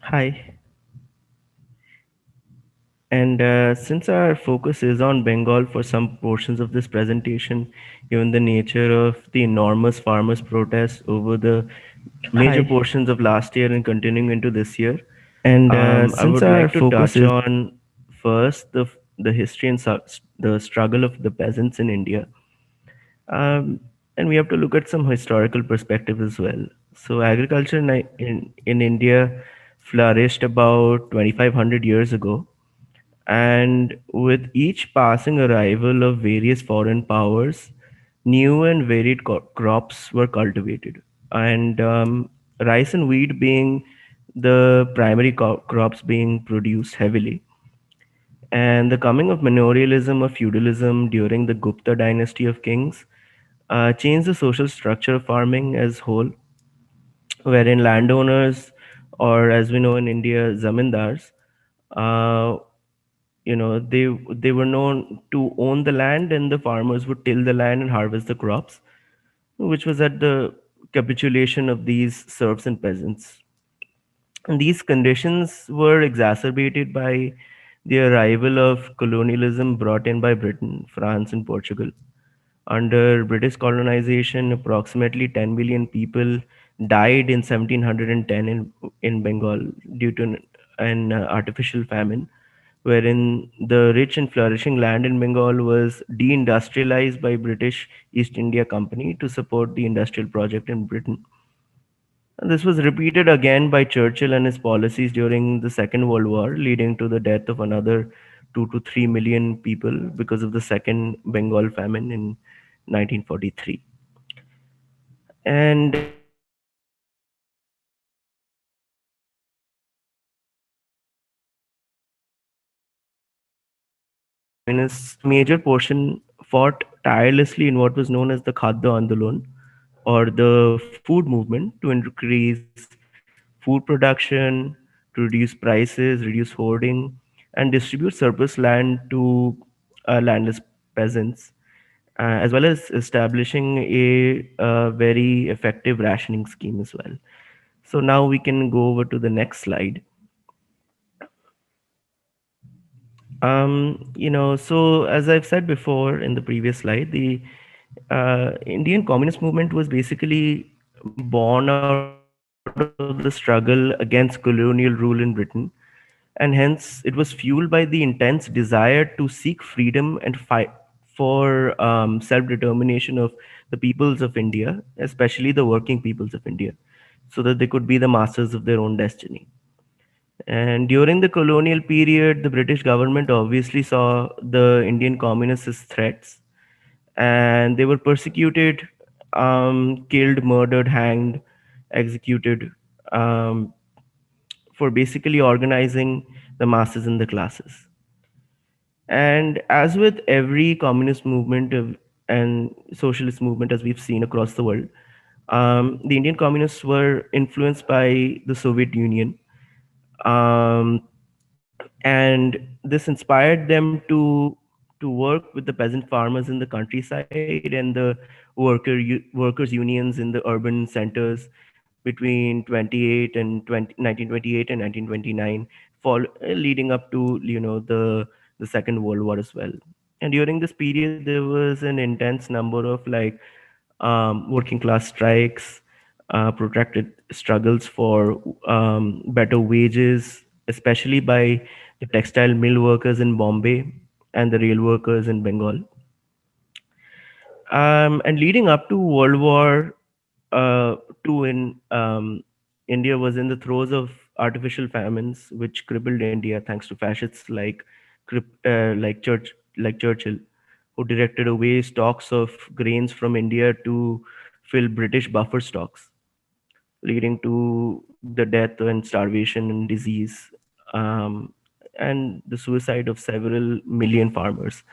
Hi, and since our focus is on Bengal for some portions of this presentation, given the nature of the enormous farmers' protests over the major Hi. portions of last year and continuing into this year, And I since would our like to focus touch is on first the history and the struggle of the peasants in India, um, and we have to look at some historical perspective as well. So, agriculture in India flourished about 2,500 years ago, and with each passing arrival of various foreign powers, new and varied crops were cultivated. And rice and wheat being the primary crops being produced heavily. And the coming of manorialism or feudalism during the Gupta dynasty of kings changed the social structure of farming as whole, wherein landowners, or as we know in India, zamindars, uh, they were known to own the land, and the farmers would till the land and harvest the crops, which was at the capitulation of these serfs and peasants. And these conditions were exacerbated by the arrival of colonialism brought in by Britain, France, and Portugal. Under British colonization, approximately 10 million people died in 1710 in Bengal due to an artificial famine, wherein the rich and flourishing land in Bengal was deindustrialized by British East India Company to support the industrial project in Britain. And this was repeated again by Churchill and his policies during the Second World War, leading to the death of another 2 to 3 million people because of the Second Bengal famine in 1943. And communists, major portion fought tirelessly in what was known as the Khadya Andolon, or the food movement, to increase food production, to reduce prices, reduce hoarding, and distribute surplus land to landless peasants, as well as establishing a very effective rationing scheme as well. So now we can go over to the next slide. So as I've said before in the previous slide, the Indian Communist movement was basically born out of the struggle against colonial rule in Britain, and hence it was fueled by the intense desire to seek freedom and fight for self-determination of the peoples of India, especially the working peoples of India, so that they could be the masters of their own destiny. And during the colonial period, the British government obviously saw the Indian communists as threats, and they were persecuted, killed, murdered, hanged, executed, um, for basically organizing the masses and the classes. And as with every communist movement and socialist movement, as we've seen across the world, the Indian communists were influenced by the Soviet Union. Um, and this inspired them to work with the peasant farmers in the countryside and the workers unions in the urban centers between 1928 and 1929, leading up to the Second World War as well. And during this period there was an intense number of working class strikes, protracted struggles for better wages, especially by the textile mill workers in Bombay and the rail workers in Bengal. And leading up to World War II, India was in the throes of artificial famines, which crippled India thanks to fascists like Churchill, who directed away stocks of grains from India to fill British buffer stocks, leading to the death and starvation and disease, and the suicide of several million farmers.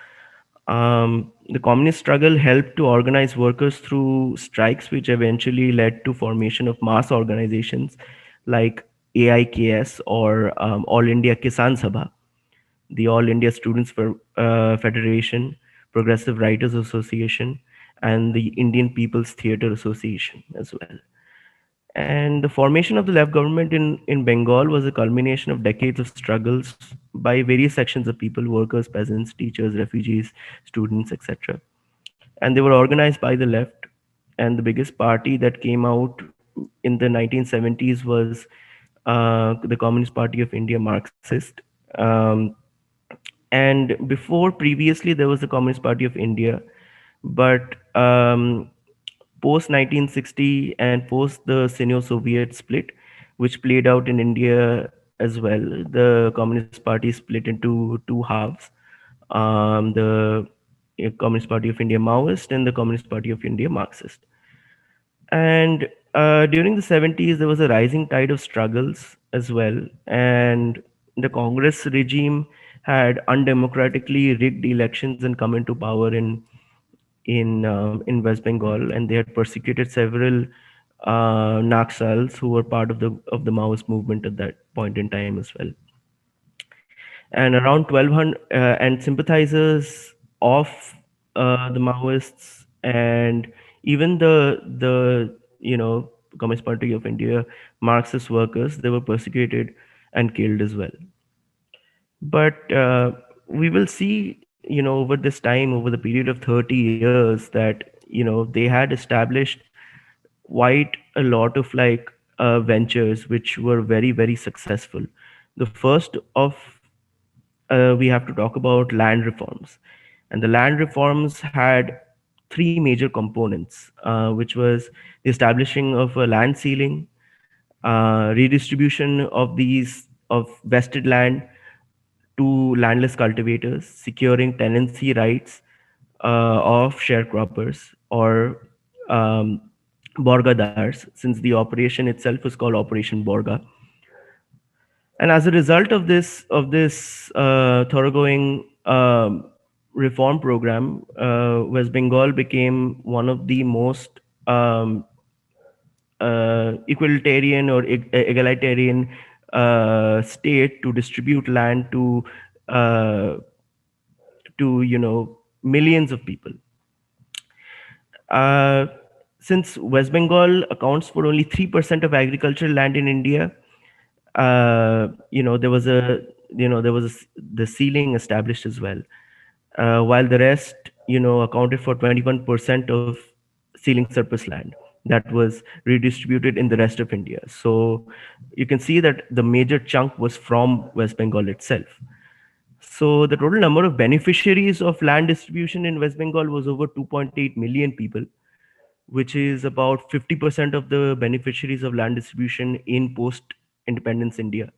The communist struggle helped to organize workers through strikes, which eventually led to formation of mass organizations like AIKS, or All India Kisan Sabha, the All India Students Federation, Progressive Writers Association, and the Indian People's Theatre Association as well. And the formation of the left government in Bengal was a culmination of decades of struggles by various sections of people, workers, peasants, teachers, refugees, students, etc. And they were organized by the left. And the biggest party that came out in the 1970s was the Communist Party of India, Marxist. Um, and before, previously, there was the Communist Party of India, but post 1960 and post the Sino-Soviet split, which played out in India as well, the Communist Party split into two halves: the Communist Party of India Maoist and the Communist Party of India Marxist. And during the 70s, there was a rising tide of struggles as well. And the Congress regime had undemocratically rigged elections and come into power in West Bengal, and they had persecuted several Naxals who were part of the Maoist movement at that point in time as well. And around 1200 and sympathizers of the Maoists and even the Communist Party of India Marxist workers, they were persecuted and killed as well. But we will see, over this time, over the period of 30 years, that they had established quite a lot of like ventures which were very, very successful. The first of we have to talk about land reforms. And the land reforms had three major components, which was the establishing of a land ceiling, redistribution of vested land to landless cultivators, securing tenancy rights of sharecroppers or um, borgadars, since the operation itself was called Operation Borga. And as a result of this thoroughgoing reform program, West Bengal became one of the most equalitarian or egalitarian state to distribute land uh, to millions of people. Uh, since West Bengal accounts for only 3% of agricultural land in India, there was the ceiling established as well, while the rest accounted for 21% of ceiling surplus land that was redistributed in the rest of India. So you can see that the major chunk was from West Bengal itself. So the total number of beneficiaries of land distribution in West Bengal was over 2.8 million people, which is about 50% of the beneficiaries of land distribution in post independence India.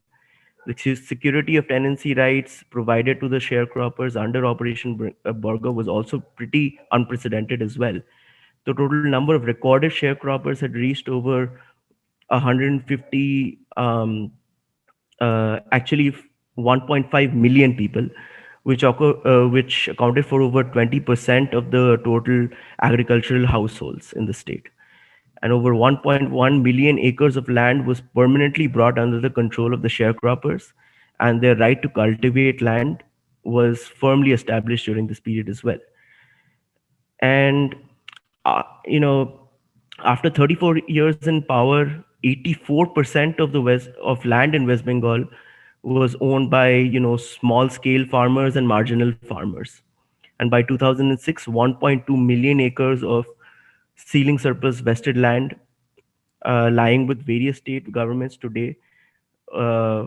The security of tenancy rights provided to the sharecroppers under Operation Borgo was also pretty unprecedented as well. The total number of recorded sharecroppers had reached over 150, actually 1.5 million people, which accounted for over 20% of the total agricultural households in the state. And over 1.1 million acres of land was permanently brought under the control of the sharecroppers, and their right to cultivate land was firmly established during this period as well. And uh, you know, after 34 years in power, 84% of the west of land in West Bengal was owned by small scale farmers and marginal farmers. And by 2006, 1.2 million acres of ceiling surplus vested land lying with various state governments today uh,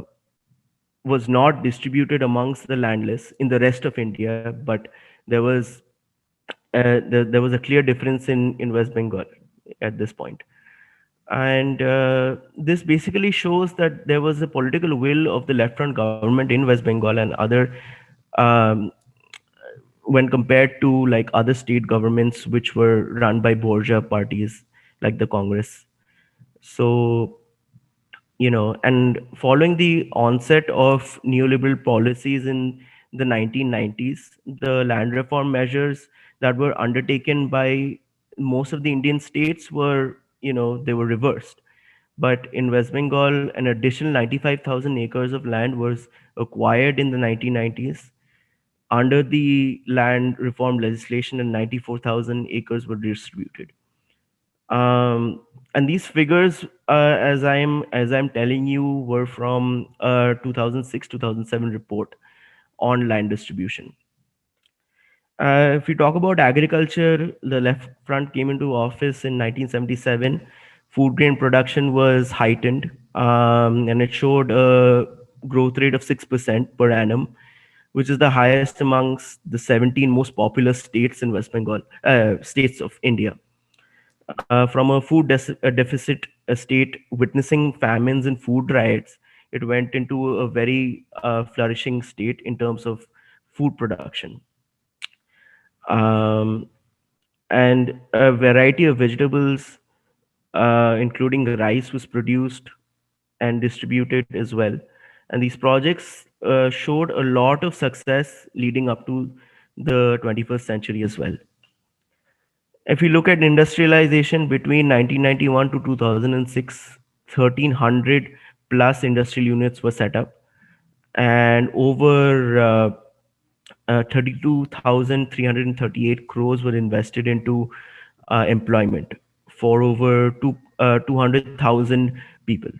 was not distributed amongst the landless in the rest of India, but there was there was a clear difference in West Bengal at this point. And this basically shows that there was a political will of the left front government in West Bengal and other, um, when compared to like other state governments which were run by bourgeois parties like the Congress. So and following the onset of neoliberal policies in the 1990s, the land reform measures that were undertaken by most of the Indian states were, they were reversed. But in West Bengal, an additional 95,000 acres of land was acquired in the 1990s under the land reform legislation, and 94,000 acres were distributed. Um, And these figures, as I'm telling you, were from 2006-2007 report on land distribution. If we talk about agriculture, the left front came into office in 1977. Food grain production was heightened, and it showed a growth rate of 6% per annum, which is the highest amongst the 17 most populous states in West Bengal, states of India. From a deficit state witnessing famines and food riots, it went into a very flourishing state in terms of food production. Um, and a variety of vegetables, including rice, was produced and distributed as well. And these projects showed a lot of success leading up to the 21st century as well. If you look at industrialization between 1991 to 2006, 1,300 plus industrial units were set up, and over 32,338 crores were invested into employment for over 200,000 people.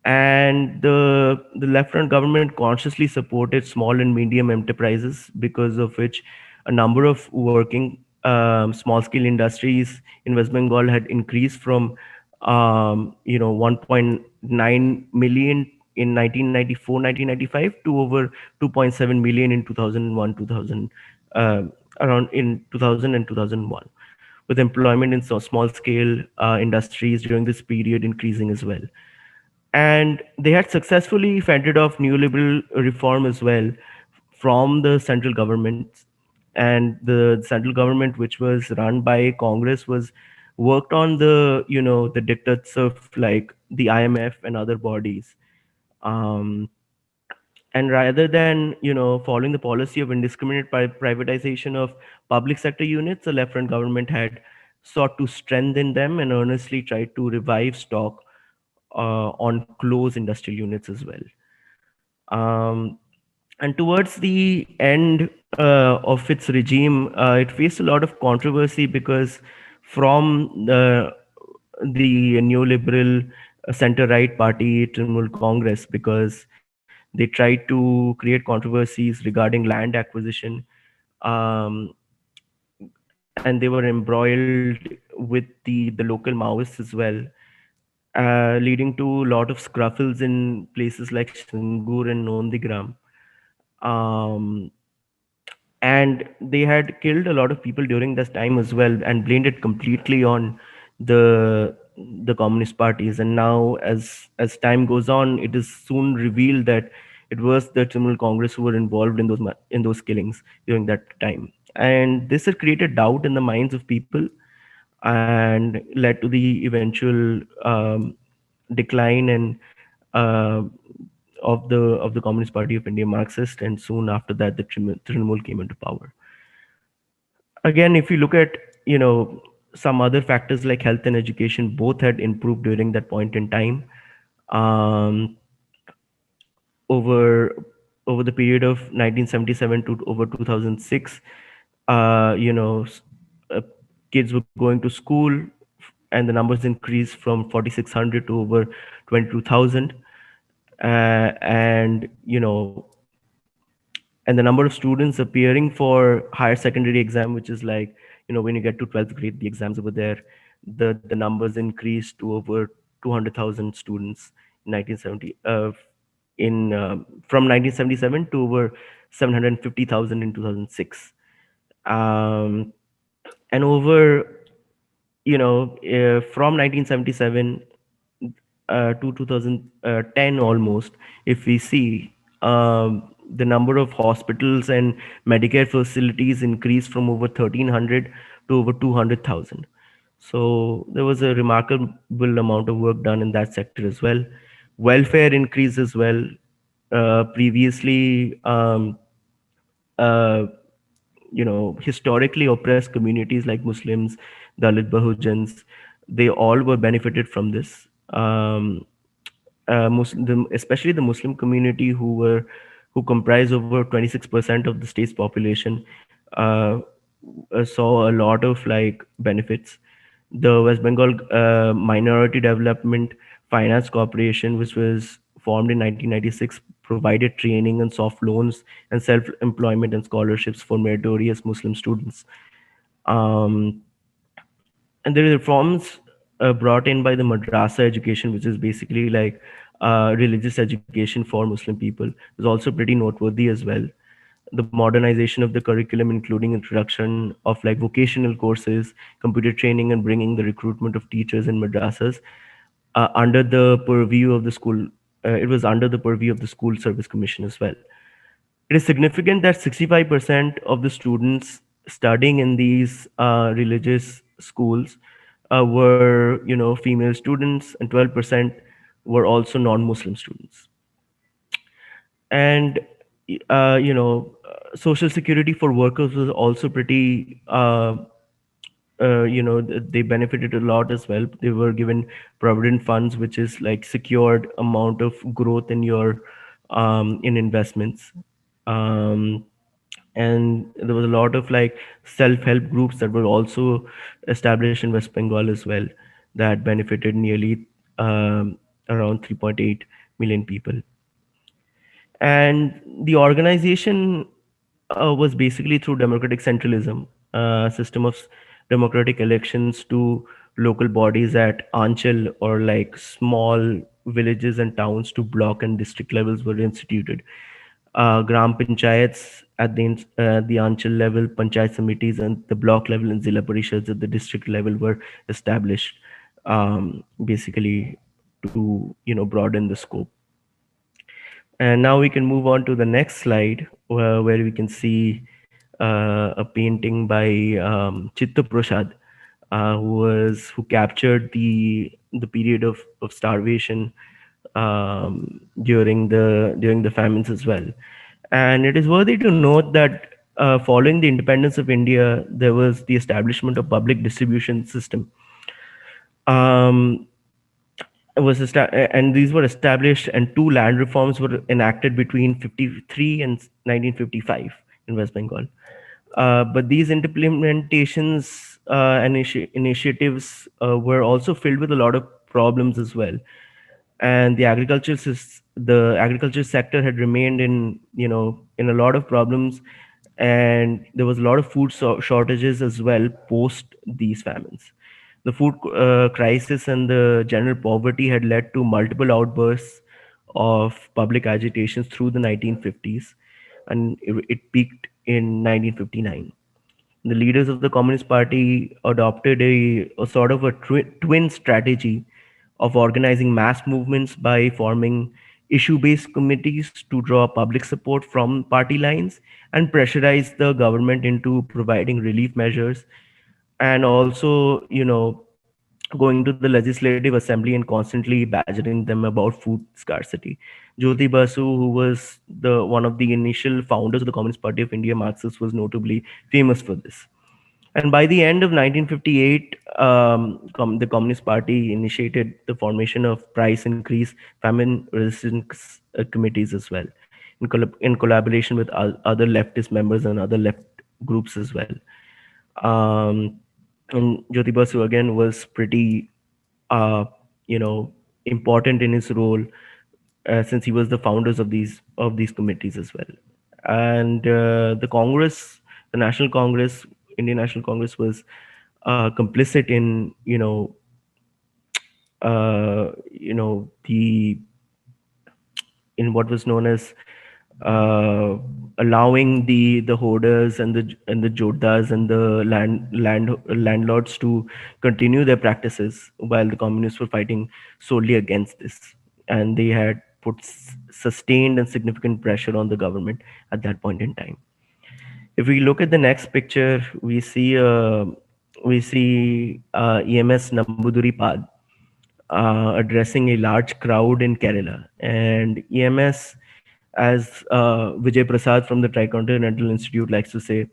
And the left front government consciously supported small and medium enterprises, because of which a number of working small scale industries in West Bengal had increased from 1.9 million in 1994-1995 to over 2.7 million in 2001 2000, around in 2000 and 2001, with employment in small scale industries during this period increasing as well. And they had successfully fended off neoliberal reform as well from the central government. And the central government, which was run by Congress, was worked on the dictates of like the IMF and other bodies. um, and rather than following the policy of indiscriminate privatization of public sector units, the left front government had sought to strengthen them and earnestly tried to revive stock on close industrial units as well. Um, and towards the end of its regime, it faced a lot of controversy because from the neoliberal center-right party, Trinamool Congress, because they tried to create controversies regarding land acquisition, um, and they were embroiled with the local Maoists as well, leading to a lot of scruffles in places like Singur and Nondigram. Um, and they had killed a lot of people during this time as well, and blamed it completely on the the communist parties. And now, as time goes on, it is soon revealed that it was the Trinamool Congress who were involved in those killings during that time. And this had created doubt in the minds of people and led to the eventual decline and uh, of the Communist Party of India, Marxist, and soon after that, the Trinamool came into power. Again, if you look at some other factors like health and education, both had improved during that point in time. Um, over over the period of 1977 to over 2006, you know, kids were going to school, and the numbers increased from 4,600 to over 22,000. And and the number of students appearing for higher secondary exam, which is like when you get to 12th grade, the exams over there, the numbers increased to over 200,000 students in 1970, in from 1977 to over 750,000 in 2006. um, and over from 1977 to 2010 almost, if we see, the number of hospitals and Medicare facilities increased from over 1,300 to over 200,000. So there was a remarkable amount of work done in that sector as well. Welfare increased as well. Previously, uh, historically oppressed communities like Muslims, Dalit, Bahujans, they all were benefited from this. Especially the Muslim community, who comprise over 26% of the state's population, uh, saw a lot of like benefits. The West Bengal Minority Development Finance Corporation, which was formed in 1996, provided training and soft loans and self-employment and scholarships for meritorious Muslim students. Um, and there are reforms brought in by the madrasa education, which is basically like religious education for Muslim people, is also pretty noteworthy as well. The modernization of the curriculum, including introduction of like vocational courses, computer training, and bringing the recruitment of teachers in madrasas under the purview of the school. It was under the purview of the School Service Commission as well. It is significant that 65% of the students studying in these religious schools were, female students, and 12% were also non-Muslim students. And social security for workers was also pretty they benefited a lot as well. They were given provident funds, which is like secured amount of growth in your in investments. Um, and there was a lot of like self-help groups that were also established in West Bengal as well, that benefited nearly around 3.8 million people. And the organization was basically through democratic centralism, system of democratic elections to local bodies at Anchal, or like small villages and towns, to block and district levels were instituted. Gram panchayats at the Anchal level, panchayat committees, and the block level and Zilla Parishads at the district level were established, basically to broaden the scope. And now we can move on to the next slide, where we can see a painting by Chitta Prasad, who captured the period of starvation during the famines as well. And it is worthy to note that following the independence of India, there was the establishment of public distribution system. Um, and these were established, and two land reforms were enacted between 53 and 1955 in West Bengal. But these implementations and initiatives were also filled with a lot of problems as well. And the agriculture sector had remained in a lot of problems, and there was a lot of food shortages as well post these famines. The food crisis and the general poverty had led to multiple outbursts of public agitations through the 1950s, and it peaked in 1959. The leaders of the Communist Party adopted a sort of a twin strategy of organizing mass movements by forming issue based committees to draw public support from party lines and pressurize the government into providing relief measures, and also, going to the legislative assembly and constantly badgering them about food scarcity. Jyoti Basu, who was the one of the initial founders of the Communist Party of India, Marxist, was notably famous for this. And by the end of 1958, the Communist Party initiated the formation of price increase, famine resistance committees as well, in collaboration with other leftist members and other left groups as well. Um, and Jyoti Basu again was pretty, uh, you know, important in his role, since he was the founders of these committees as well. And the Congress, the National Congress, Indian National Congress, was complicit in the in what was known as uh, allowing the hoarders and the jodhas and the landlords to continue their practices, while the communists were fighting solely against this, and they had put sustained and significant pressure on the government at that point in time. If we look at the next picture, we see EMS Nambuduri Pad addressing a large crowd in Kerala. And EMS, as Vijay Prasad from the Tricontinental Institute likes to say,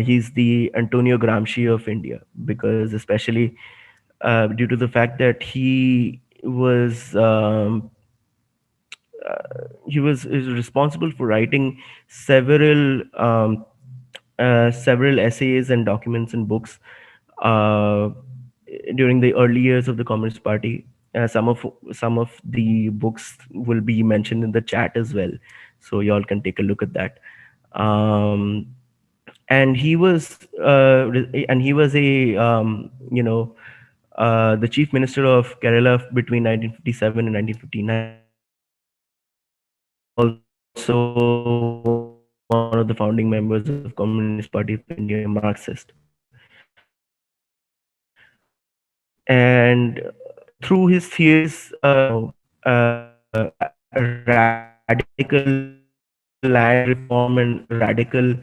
he's the Antonio Gramsci of India, because especially due to the fact that is responsible for writing several essays and documents and books, uh, during the early years of the Communist Party. Some of the books will be mentioned in the chat as well, so y'all can take a look at that. Um, and he was a the chief minister of Kerala between 1957 and 1959. He was also one of the founding members of Communist Party of India, Marxist. And through his theories, radical land reform and radical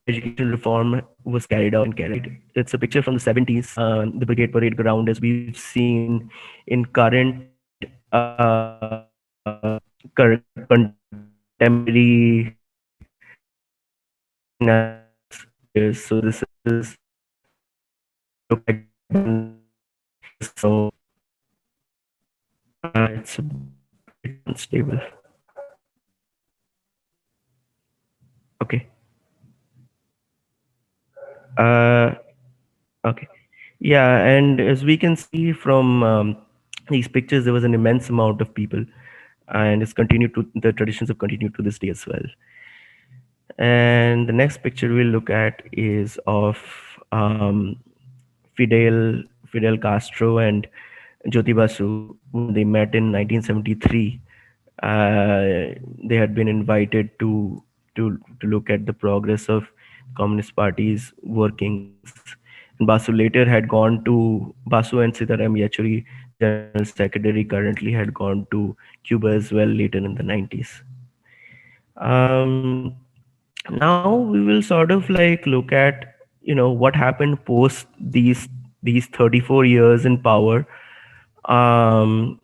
education reform was carried out in Kerala. It's a picture from the 70s, the Brigade Parade ground, as we've seen in contemporary Indian national years. So this is what it looked like back then. So it's a bit unstable. Okay. Uh, okay. Yeah, and as we can see from these pictures, there was an immense amount of people, and the traditions have continued to this day as well. And the next picture we'll look at is of um, Fidel Castro and Jyoti Basu when they met in 1973. They had been invited to look at the progress of Communist Party's workings. And Basu and Sitaram Yechuri, the General Secretary, currently had gone to Cuba as well later in the 90s. Um, Now we will sort of like look at what happened post these 34 years in power. Um,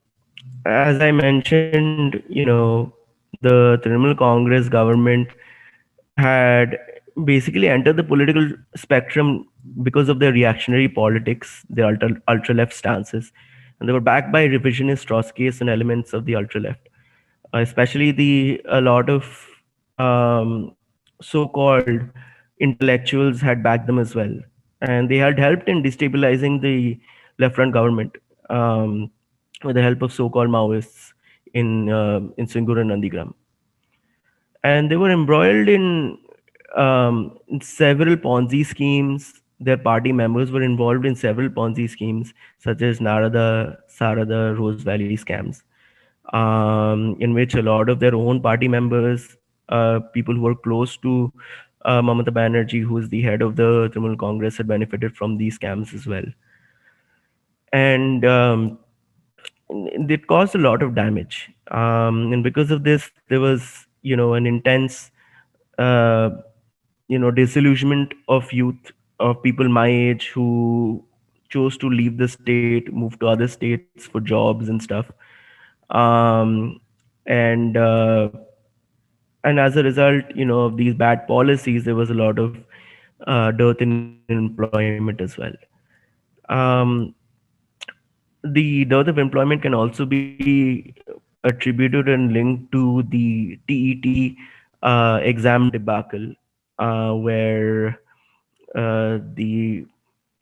as I mentioned, the Trinamool Congress government had basically entered the political spectrum because of their reactionary politics, their ultra left stances, and they were backed by revisionist Trotskyists and elements of the ultra left, especially the a lot of um, so-called intellectuals had backed them as well, and they had helped in destabilizing the left-front government with the help of so-called Maoists in Singur and Nandigram, and they were embroiled in several Ponzi schemes. Their party members were involved in several Ponzi schemes, such as Narada, Sarada, Rose Valley scams, in which a lot of their own party members, people who were close to Mamata Banerjee, who is the head of the Trinamool Congress, had benefited from these scams as well. And it caused a lot of damage. And because of this, there was, an intense, uh, disillusionment of youth, of people my age who chose to leave the state, move to other states for jobs and stuff. Um, and and as a result, of these bad policies, there was a lot of dearth in employment as well. Um, the dearth of employment can also be attributed and linked to the TET exam debacle, where the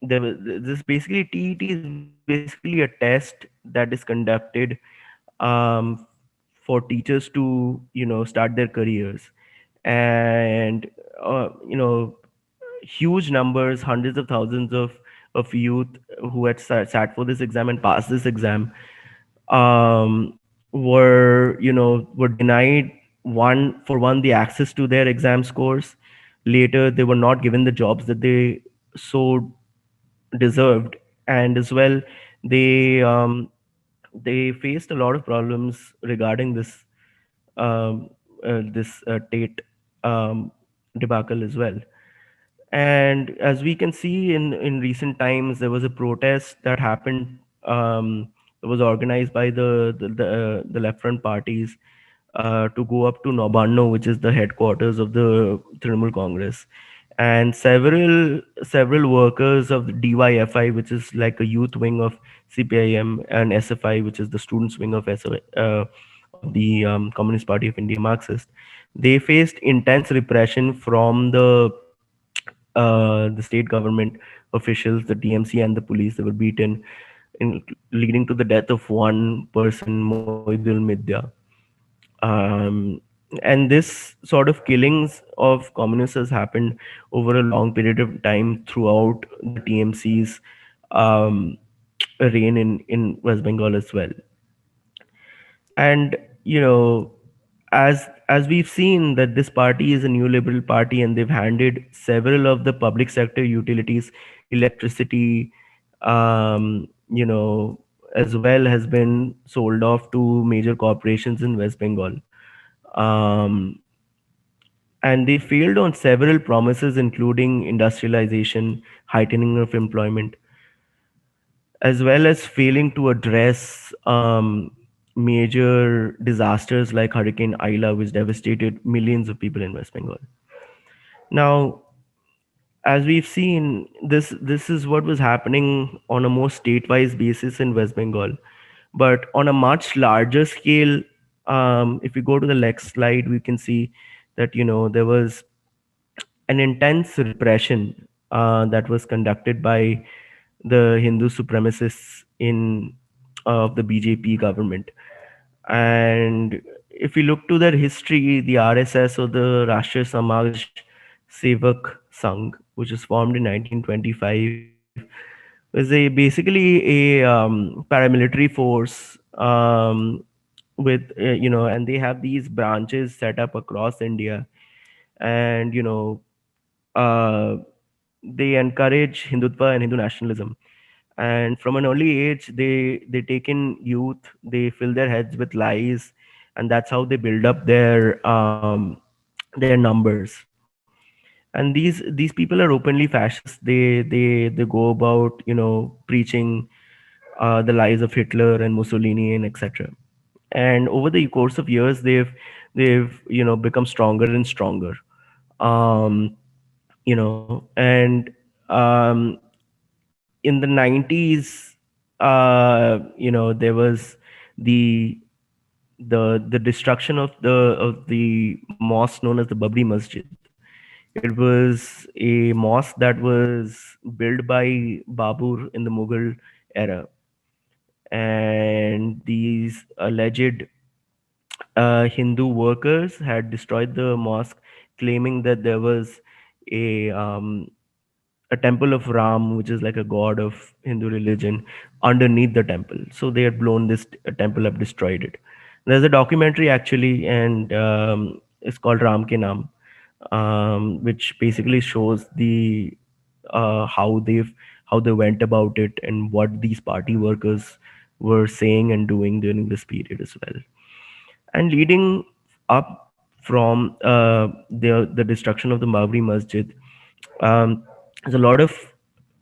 there was this basically TET is basically a test that is conducted um, for teachers to start their careers, and huge numbers, hundreds of thousands of youth who had sat for this exam and passed this exam were denied one the access to their exam scores. Later, they were not given the jobs that they so deserved, and as well, they um, they faced a lot of problems regarding this Tate um, debacle as well. And as we can see in recent times, there was a protest that happened. It was organized by the left front parties to go up to Nobanno, which is the headquarters of the Trinamool Congress, and several workers of the DYFI, which is like a youth wing of CPIM, and SFI, which is the students wing of of the Communist Party of India, Marxist. They faced intense repression from the state government officials, the DMC, and the police. They were beaten. in, leading to the death of one person, Moidul Midya. Um, and this sort of killings of communists has happened over a long period of time throughout the TMC's um, reign in West Bengal as well. And as we've seen that this party is a new liberal party, and they've handed several of the public sector utilities, electricity, as well, has been sold off to major corporations in West Bengal. um, and they failed on several promises, including industrialization, heightening of employment, as well as failing to address major disasters like Hurricane Aila, which devastated millions of people in West Bengal. Now, as we've seen, this is what was happening on a more state-wise basis in West Bengal, but on a much larger scale. If we go to the next slide, we can see that there was an intense repression that was conducted by the Hindu supremacists in of the BJP government. And if we look to their history, the RSS, or the Rashtriya Samaj Sevak Sangh, which was formed in 1925, was a basically a paramilitary force, with and they have these branches set up across India. And uh, they encourage Hindutva and Hindu nationalism. And from an early age, they take in youth, they fill their heads with lies, and that's how they build up their numbers. And these people are openly fascist. They go about preaching the lies of Hitler and Mussolini and etc. And over the course of years, they've become stronger and stronger. um and in the 90s, there was the the destruction of the mosque known as the Babri Masjid. It was a mosque that was built by Babur in the Mughal era, and these alleged Hindu workers had destroyed the mosque, claiming that there was a a temple of Ram, which is like a god of Hindu religion, underneath the temple. So they had blown this temple up, destroyed it. There's a documentary actually, and it's called Ram Ke Naam, which basically shows the how they went about it and what these party workers were saying and doing during this period as well. And leading up from the destruction of the Babri Masjid, there's a lot of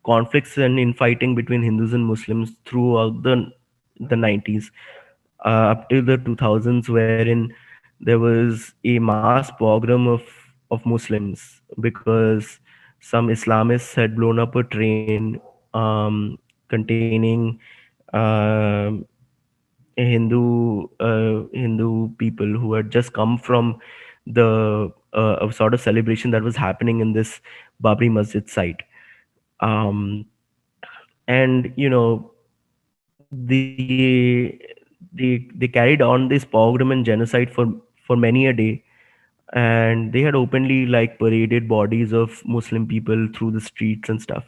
conflicts and infighting between Hindus and Muslims throughout the 90s, up till the 2000s, wherein there was a mass pogrom of Muslims because some Islamists had blown up a train containing um Hindu people who had just come from the a sort of celebration that was happening in this Babri Masjid site. Um, and they carried on this pogrom and genocide for many a day, and they had openly like paraded bodies of Muslim people through the streets and stuff,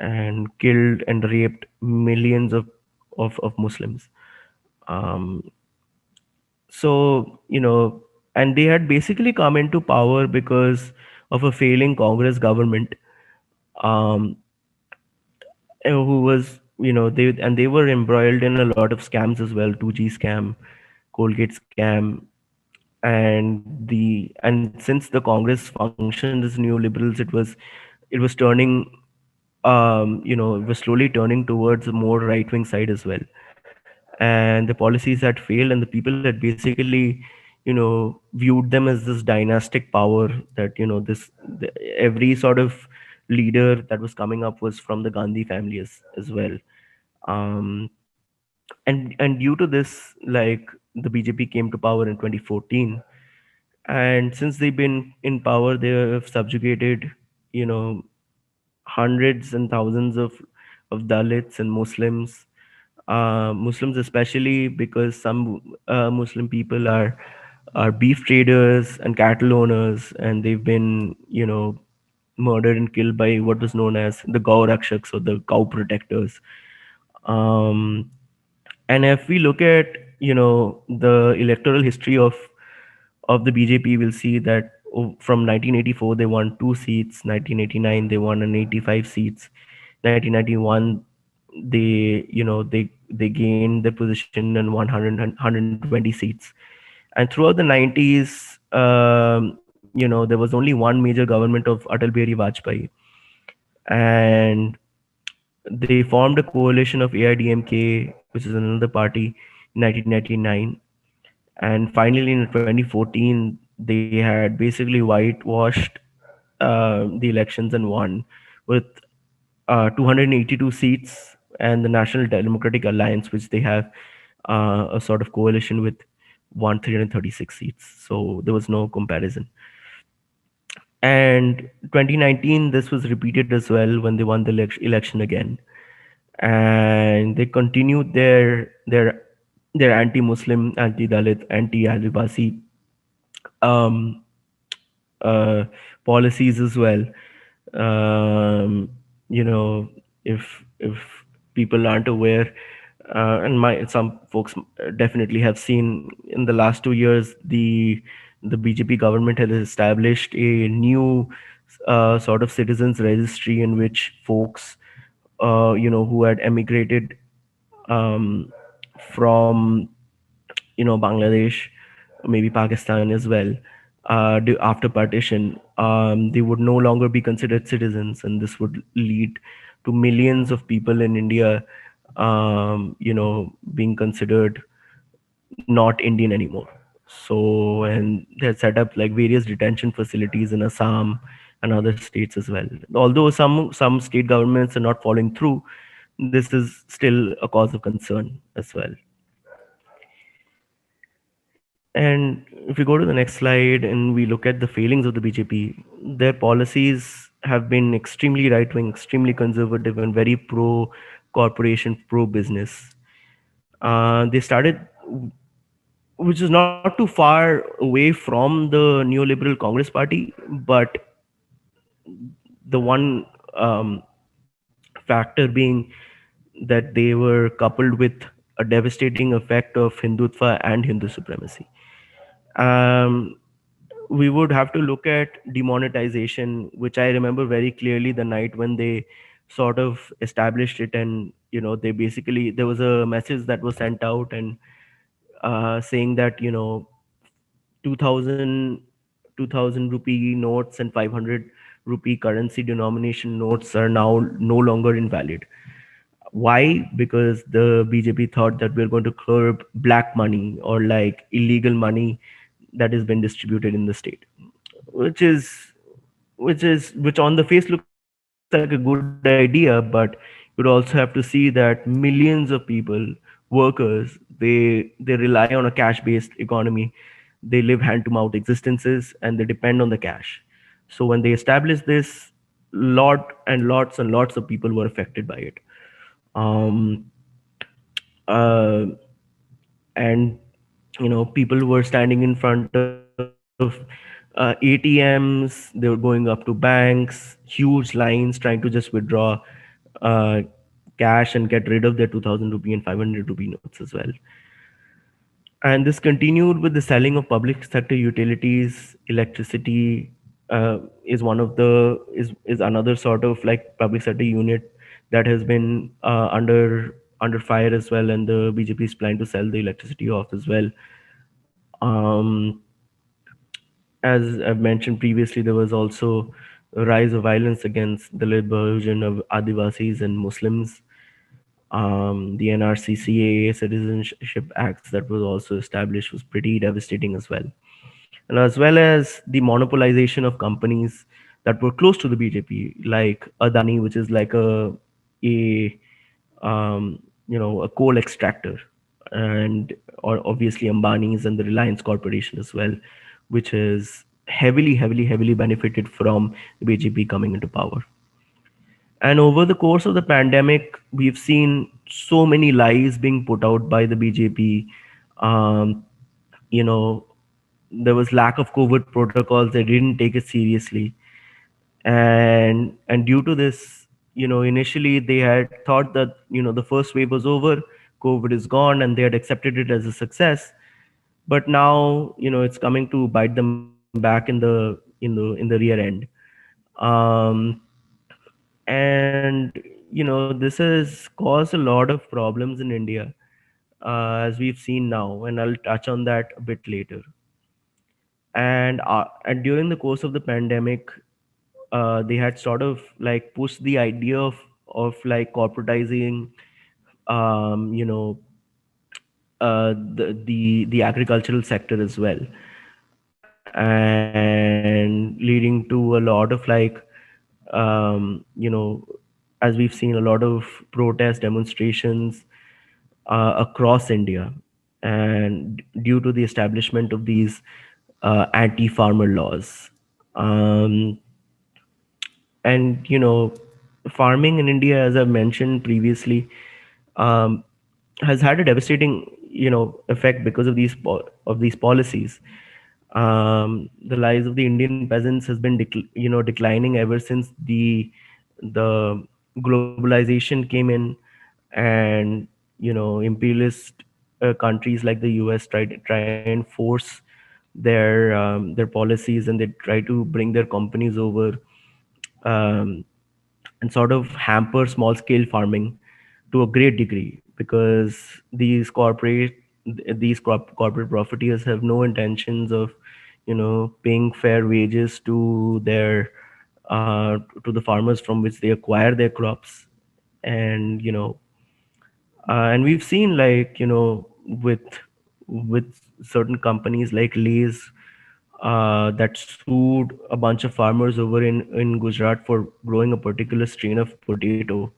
and killed and raped millions of Muslims. Um, so and they had basically come into power because of a failing Congress government, um, who was they were embroiled in a lot of scams as well, 2G scam, Colgate scam. And since the Congress functioned as neoliberals, it was turning, it was slowly turning towards a more right wing side as well. And the policies had failed, and the people had basically viewed them as this dynastic power, that every sort of leader that was coming up was from the Gandhi family as well. um and due to this, like, the BJP came to power in 2014, and since they've been in power, they have subjugated you know hundreds and thousands of of Dalits and Muslims. Muslims especially, because some Muslim people are beef traders and cattle owners, and they've been, murdered and killed by what was known as the Gau Rakshaks, or the cow protectors. Um, and if we look at, the electoral history of the BJP, we'll see that from 1984 they won 2 seats, 1989 they won an 85 seats, 1991 they gained their position in 120 seats. And throughout the 90s, there was only one major government of Atal Bihari Vajpayee, and they formed a coalition of AIDMK, which is another party, in 1999. And finally, in 2014, they had basically whitewashed the elections and won with 282 seats, and the National Democratic Alliance, which they have a sort of coalition with, won 336 seats. So there was no comparison. And 2019, this was repeated as well when they won the election again, and they continued their anti-Muslim, anti-Dalit, anti-Adivasi um, uh, policies as well. Um, if people aren't aware, and some folks definitely have seen, in the last 2 years, the BJP government has established a new sort of citizens registry, in which folks, who had emigrated um, from, Bangladesh, maybe Pakistan as well, after partition, they would no longer be considered citizens, and this would lead to millions of people in India, being considered not Indian anymore. So, and they set up like various detention facilities in Assam and other states as well. Although some state governments are not following through, this is still a cause of concern as well. And if we go to the next slide and we look at the failings of the BJP, their policies have been extremely right wing, extremely conservative, and very pro corporation, pro business. They started, which is not too far away from the neoliberal Congress Party, but the one factor being that they were coupled with a devastating effect of Hindutva and Hindu supremacy. Um, we would have to look at demonetization, which I remember very clearly the night when they sort of established it. And they basically, there was a message that was sent out, and saying that 2000 2000 rupee notes and 500 rupee currency denomination notes are now no longer invalid. Why? Because the BJP thought that we're going to curb black money, or like illegal money that has been distributed in the state, which is which on the face looks like a good idea, but you'd also have to see that millions of people, workers, they rely on a cash based economy. They live hand to mouth existences, and they depend on the cash. So when they established this, lots and lots of people were affected by it. um uh, and people were standing in front of ATMs. They were going up to banks, huge lines, trying to just withdraw uh, cash and get rid of their 2000 rupee and 500 rupee notes as well. And this continued with the selling of public sector utilities. Electricity is one of the is another sort of like public sector unit that has been under fire as well, and the BJP is planning to sell the electricity off as well. Um, as I've mentioned previously, there was also a rise of violence against the Bahujin of Adivasis and Muslims. The NRCCAA Citizenship Acts that was also established was pretty devastating as well. And as well as the monopolization of companies that were close to the BJP, like Adani, which is like a a coal extractor, and or obviously Ambani's and the Reliance Corporation as well, which is heavily benefited from the BJP coming into power. And over the course of the pandemic, we've seen so many lies being put out by the BJP. Um, you know, there was lack of COVID protocols. They didn't take it seriously, and due to this, initially they had thought that the first wave was over, COVID is gone, and they had accepted it as a success. But now it's coming to bite them back in the rear end. um and this has caused a lot of problems in India, as we've seen now, and I'll touch on that a bit later. And during the course of the pandemic, they had sort of like pushed the idea of like corporatizing, um, you know the agricultural sector as well, and leading to a lot of like, as we've seen, a lot of protest demonstrations across India, and due to the establishment of these anti-farmer laws. Um, and farming in India, as I've mentioned previously, um, has had a devastating effect because of these policies. The lives of the Indian peasants has been declining ever since the globalization came in, and imperialist countries like the US try and force their policies, and they try to bring their companies over, um, and sort of hamper small scale farming to a great degree, because these corporate profiteers have no intentions of paying fair wages to the farmers from which they acquire their crops. And we've seen, like, with certain companies like Lay's, that sued a bunch of farmers over in Gujarat for growing a particular strain of potato,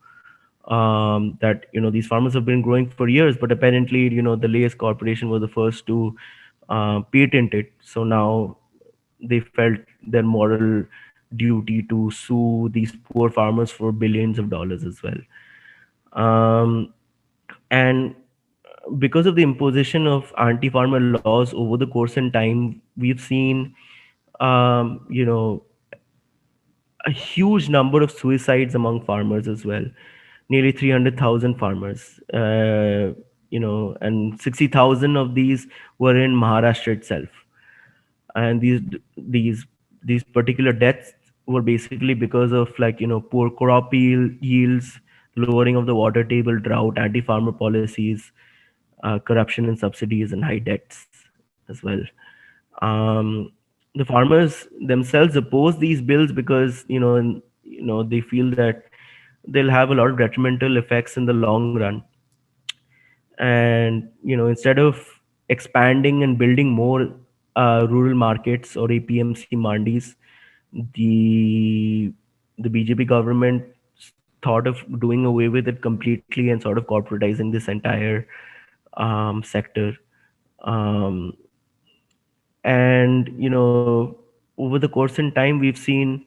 that these farmers have been growing for years, but apparently the Lay's corporation was the first to patent it. So now they felt their moral duty to sue these poor farmers for billions of dollars as well. Um, and because of the imposition of anti-farmer laws over the course in time, we've seen, you know a huge number of suicides among farmers as well. Nearly 300,000 farmers, and 60,000 of these were in Maharashtra itself. And these particular deaths were basically because of, like, poor crop yields, lowering of the water table, drought, anti-farmer policies, corruption in subsidies, and high debts as well. Um, the farmers themselves oppose these bills because they feel that they'll have a lot of detrimental effects in the long run. And instead of expanding and building more rural markets or APMC mandis, the the BJP government thought of doing away with it completely and sort of corporatizing this entire sector. Um, and over the course in time, we've seen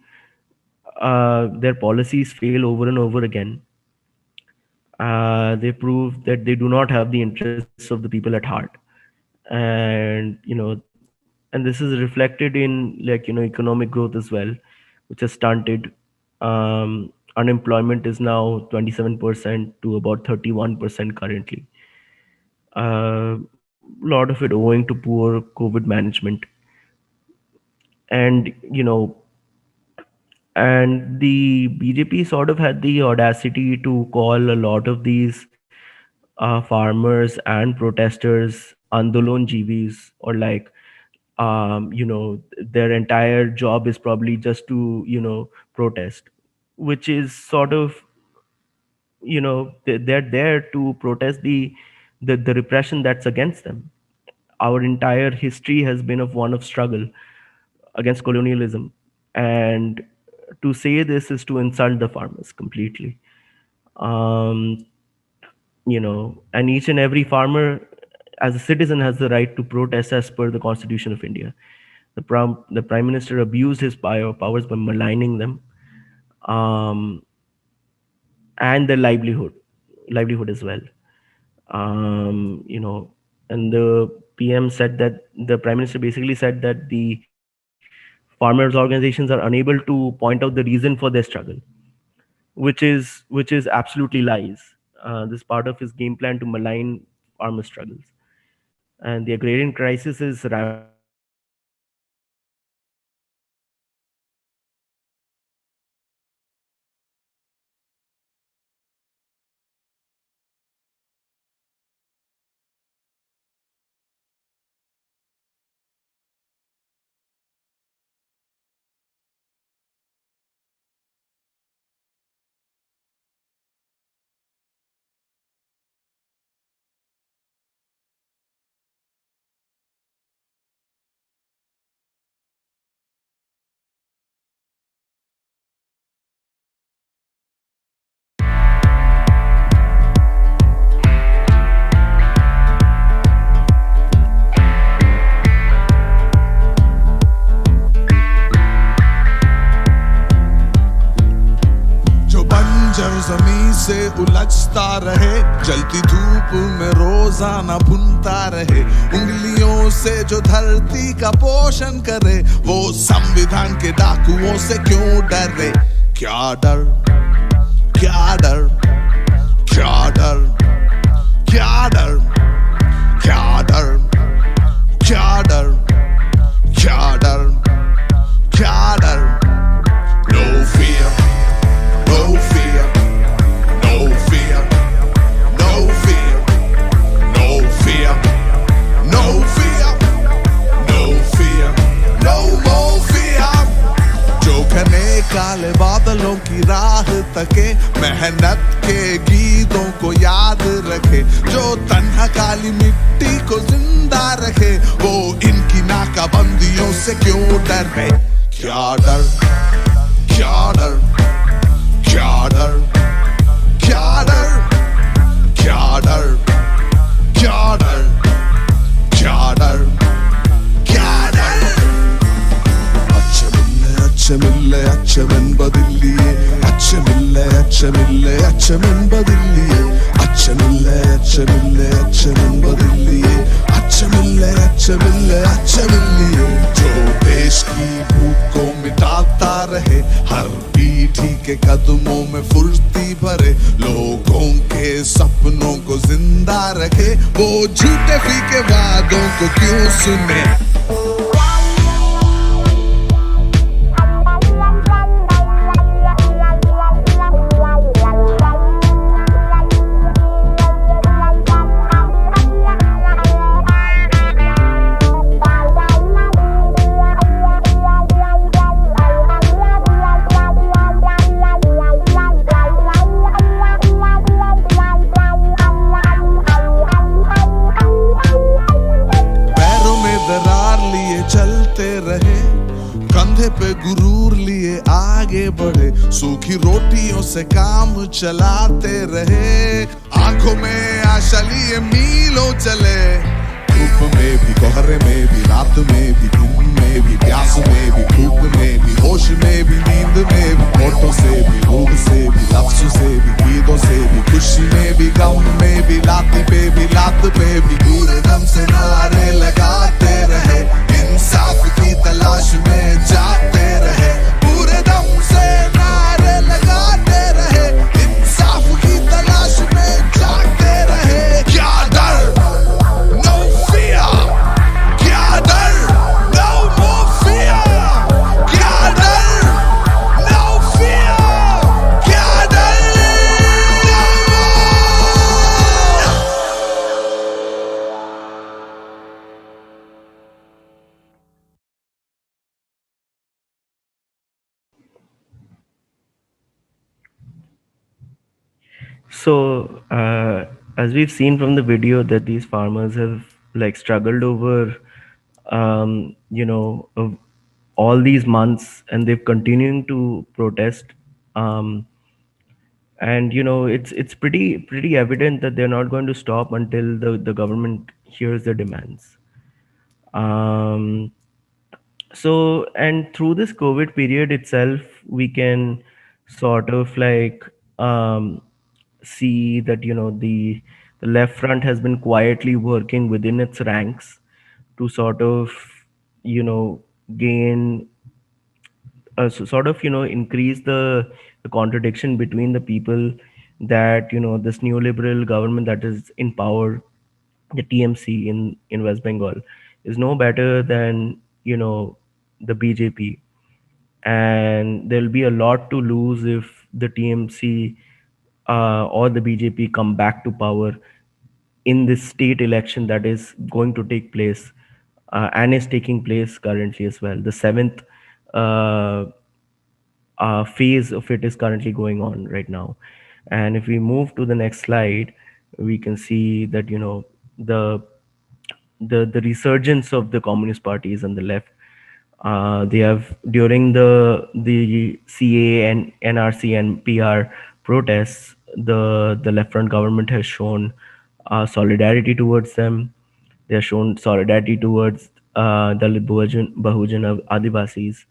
their policies fail over and over again. They prove that they do not have the interests of the people at heart. And this is reflected in, like, economic growth as well, which has stunted. Unemployment is now 27% to about 31% currently. A lot of it owing to poor COVID management. And you know and the BJP sort of had the audacity to call a lot of these farmers and protesters andolon GVs, or like, their entire job is probably just to protest, which is sort of, they're there to protest the repression that's against them. Our entire history has been of one of struggle against colonialism, and to say this is to insult the farmers completely. um, and each and every farmer as a citizen has the right to protest as per the Constitution of India. The prime minister abused his powers by maligning them. um, and the livelihood as well. You know, and the PM said that the Prime Minister basically said that the farmers organizations are unable to point out the reason for their struggle, which is absolutely lies. This part of his game plan to malign farmer struggles. And the agrarian crisis is rampant in India. जो बंजर जमीन से उलझता रहे, जलती धूप में रोजाना भुनता रहे, उंगलियों से जो धरती का पोषण करे, वो संविधान के डाकुओं से क्यों डरे? क्या डर, क्या डर, क्या डर, क्या डर, क्या डर, क्या डर, क्या डर, क्या डर? No fear, no fear, no fear, no fear, no fear, no fear, no fear, no more fear. जो घने काले बादलों की राह तके, मेहनत के गीतों को याद रखे, जो तन्हा काली मिट्टी को जिंदा रखे, वो इनकी नाकाबंदियों से क्यों डरे? क्या डर, क्या डर, क्या डर, क्या डर, क्या डर, क्या डर, क्या डर, क्या डर? അച്ചമില്ലേ അച്ചമൻ ബദില്ലിയേ, അച്ചമില്ലേ അച്ചമില്ലേ അച്ചമൻ ബദില്ലിയേ, അച്ചമില്ലേ അച്ചമില്ലേ അച്ചമൻ ബദില്ലിയേ, അച്ചമില്ലേ അച്ചമില്ലേ അച്ചമില്ലിയേ. जो देश की भूख को मिटाता रहे, हर पीढ़ी के कदमों में फुर्ती भरे, लोगों के सपनों को जिंदा रखे, वो झूठे फीके वादों को क्यों सुने? कंधे पे गुरूर लिए आगे बढ़े, सूखी रोटियों से काम चलाते रहे, आंखों में आशा लिए मीलों चले, धूप में भी, कोहरे में भी, रात में भी, दिन में भी, प्यास में भी, भूख में भी, होश में भी, नींद में भी, होठों से भी, भूख से भी, लफ्ज से भी, गीतों से भी, खुशी में भी, गम में भी, लात पे भी, लात पे भी, पूरे दम से नारे लगाते रहे, इंसाफ की तलाश में जाते रहे, पूरे दम से नारे लगाते रहे, इंसाफ की तलाश में जाते रहे. क्या डर, no fear, क्या डर, no more fear, क्या डर, no fear, क्या डर, no more. So, as we've seen from the video, that these farmers have like struggled over, of all these months, and they've continuing to protest. Um, and it's pretty evident that they're not going to stop until the government hears their demands. Um, so, and through this COVID period itself, we can sort of like um, see that the left front has been quietly working within its ranks to sort of gain sort of increase the contradiction between the people, that this neoliberal government that is in power, the TMC in West Bengal, is no better than the BJP, and there'll be a lot to lose if the TMC or the BJP come back to power in this state election that is going to take place, and is taking place currently as well. The seventh uh, phase of it is currently going on right now. And if we move to the next slide, we can see that the the resurgence of the communist parties and the left. They have, during the CA and NRC and PR protests, the left front government has shown solidarity towards them. They have shown solidarity towards Dalit Bahujan Adivasis.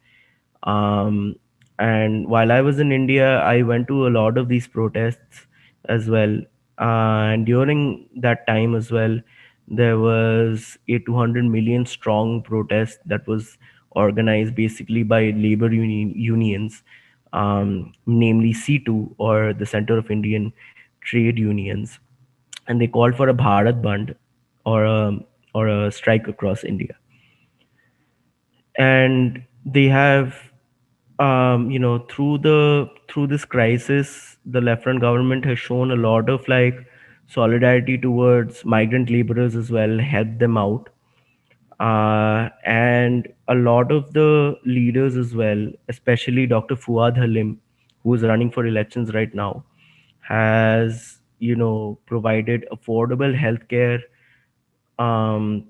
um, and while I was in India, I went to a lot of these protests as well. And during that time as well, there was a 200 million strong protest that was organized basically by labor unions, namely C2, or the Center of Indian Trade Unions, and they called for a Bharat Band, or a strike across India. And they have, through this crisis, the left front government has shown a lot of like solidarity towards migrant laborers as well, helped them out. And a lot of the leaders as well, especially Dr. Fuad Halim, who is running for elections right now, has provided affordable healthcare um,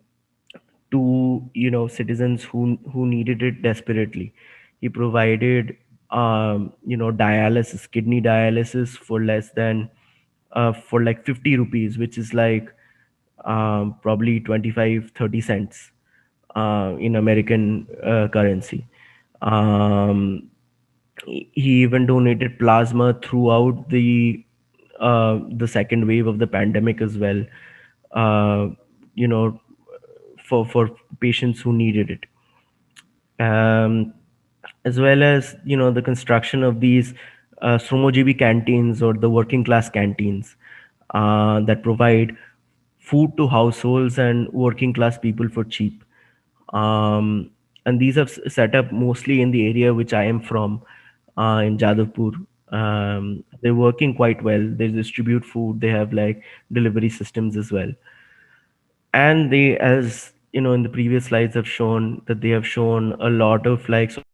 to citizens who needed it desperately. He provided dialysis, kidney dialysis, for less than for like 50 rupees, which is like probably 25-30 cents in American currency. He even donated plasma throughout the second wave of the pandemic as well, uh, you know for patients who needed it. um, as well as the construction of these Sromojibi canteens, or the working class canteens, that provide food to households and working class people for cheap. um, and these are set up mostly in the area which I am from, in Jadavpur. They're working quite well. They distribute food. They have like delivery systems as well. And they, as in the previous slides have shown, that they have shown a lot of like solidarity towards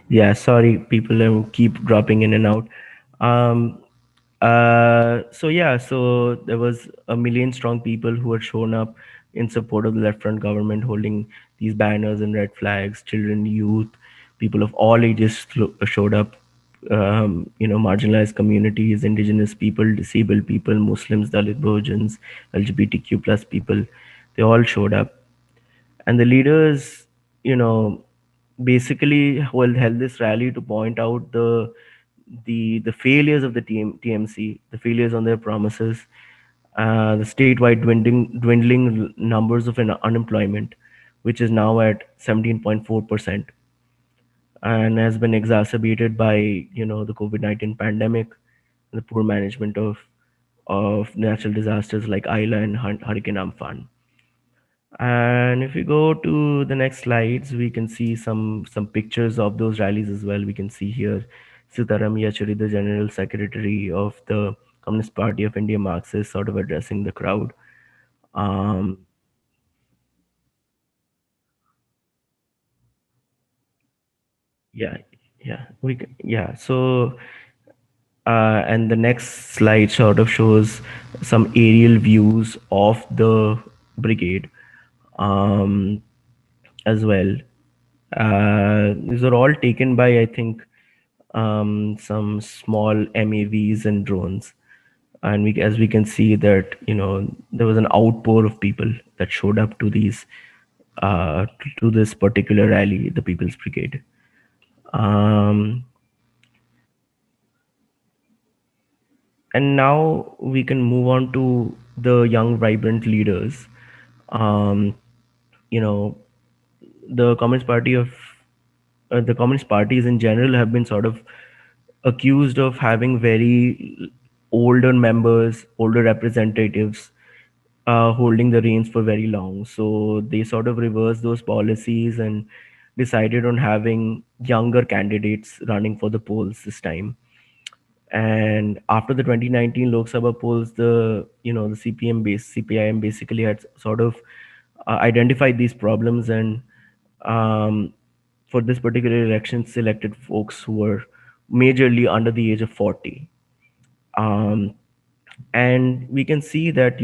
Yeah, sorry, people keep dropping in and out. Um, so there was a million strong people who had shown up in support of the left front government, holding these banners and red flags. Children, youth, people of all ages showed up. Marginalized communities, indigenous people, disabled people, Muslims, Dalit, Bahujans, LGBTQ plus people, they all showed up. And the leaders, you know, basically held this rally to point out the failures of the TMC, the failures on their promises, the statewide dwindling numbers of unemployment, which is now at 17.4%, and has been exacerbated by the COVID-19 pandemic, the poor management of natural disasters like Ayla and Hurricane Amphan. And if we go to the next slides, we can see some pictures of those rallies as well. We can see here Sitaram Yechury, the General Secretary of the Communist Party of India, Marxist, sort of addressing the crowd. Um, yeah, yeah. So, and the next slide sort of shows some aerial views of the brigade um, as well. These are all taken by, I think, some small MAVs and drones. And as we can see that, there was an outpour of people that showed up to to this particular rally, the People's Brigade. Um, and now we can move on to the young, vibrant leaders. Um, you know, the Communist Party of the Communist parties in general have been sort of accused of having very older members, older representatives holding the reins for very long. So they sort of reversed those policies and decided on having younger candidates running for the polls this time. And after the 2019 Lok Sabha polls, the CPIM basically had sort of identified these problems, and um, for this particular election selected folks who were majorly under the age of 40. um, and we can see that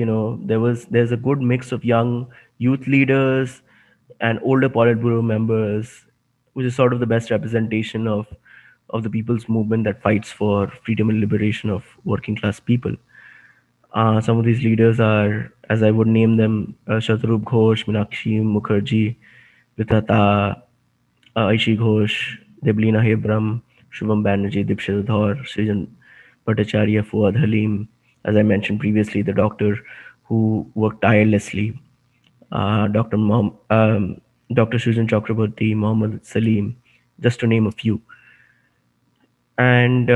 there's a good mix of young youth leaders and older Politburo members, which is sort of the best representation of the people's movement that fights for freedom and liberation of working class people. Some of these leaders are, as I would name them, Shatrup Ghosh, Meenakshi Mukherjee, Vitata, Aishi Ghosh, Deblina Hebram, Shubham Banerjee, Dipshita Dhar, Srijan Bhattacharya, Fuad Halim, as I mentioned previously, the doctor who worked tirelessly, Dr. Sujan Chakraborty, Mohammad Salim, just to name a few. And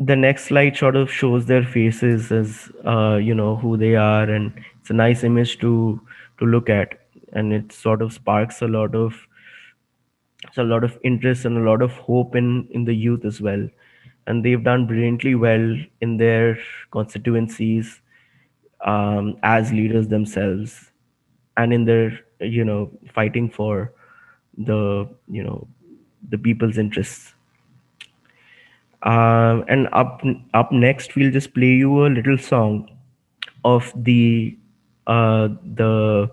the next slide sort of shows their faces as who they are, and it's a nice image to look at, and it sort of sparks a lot of interest and a lot of hope in the youth as well. And they've done brilliantly well in their constituencies, as leaders themselves, and in their fighting for the people's interests. And up next, we'll just play you a little song of the the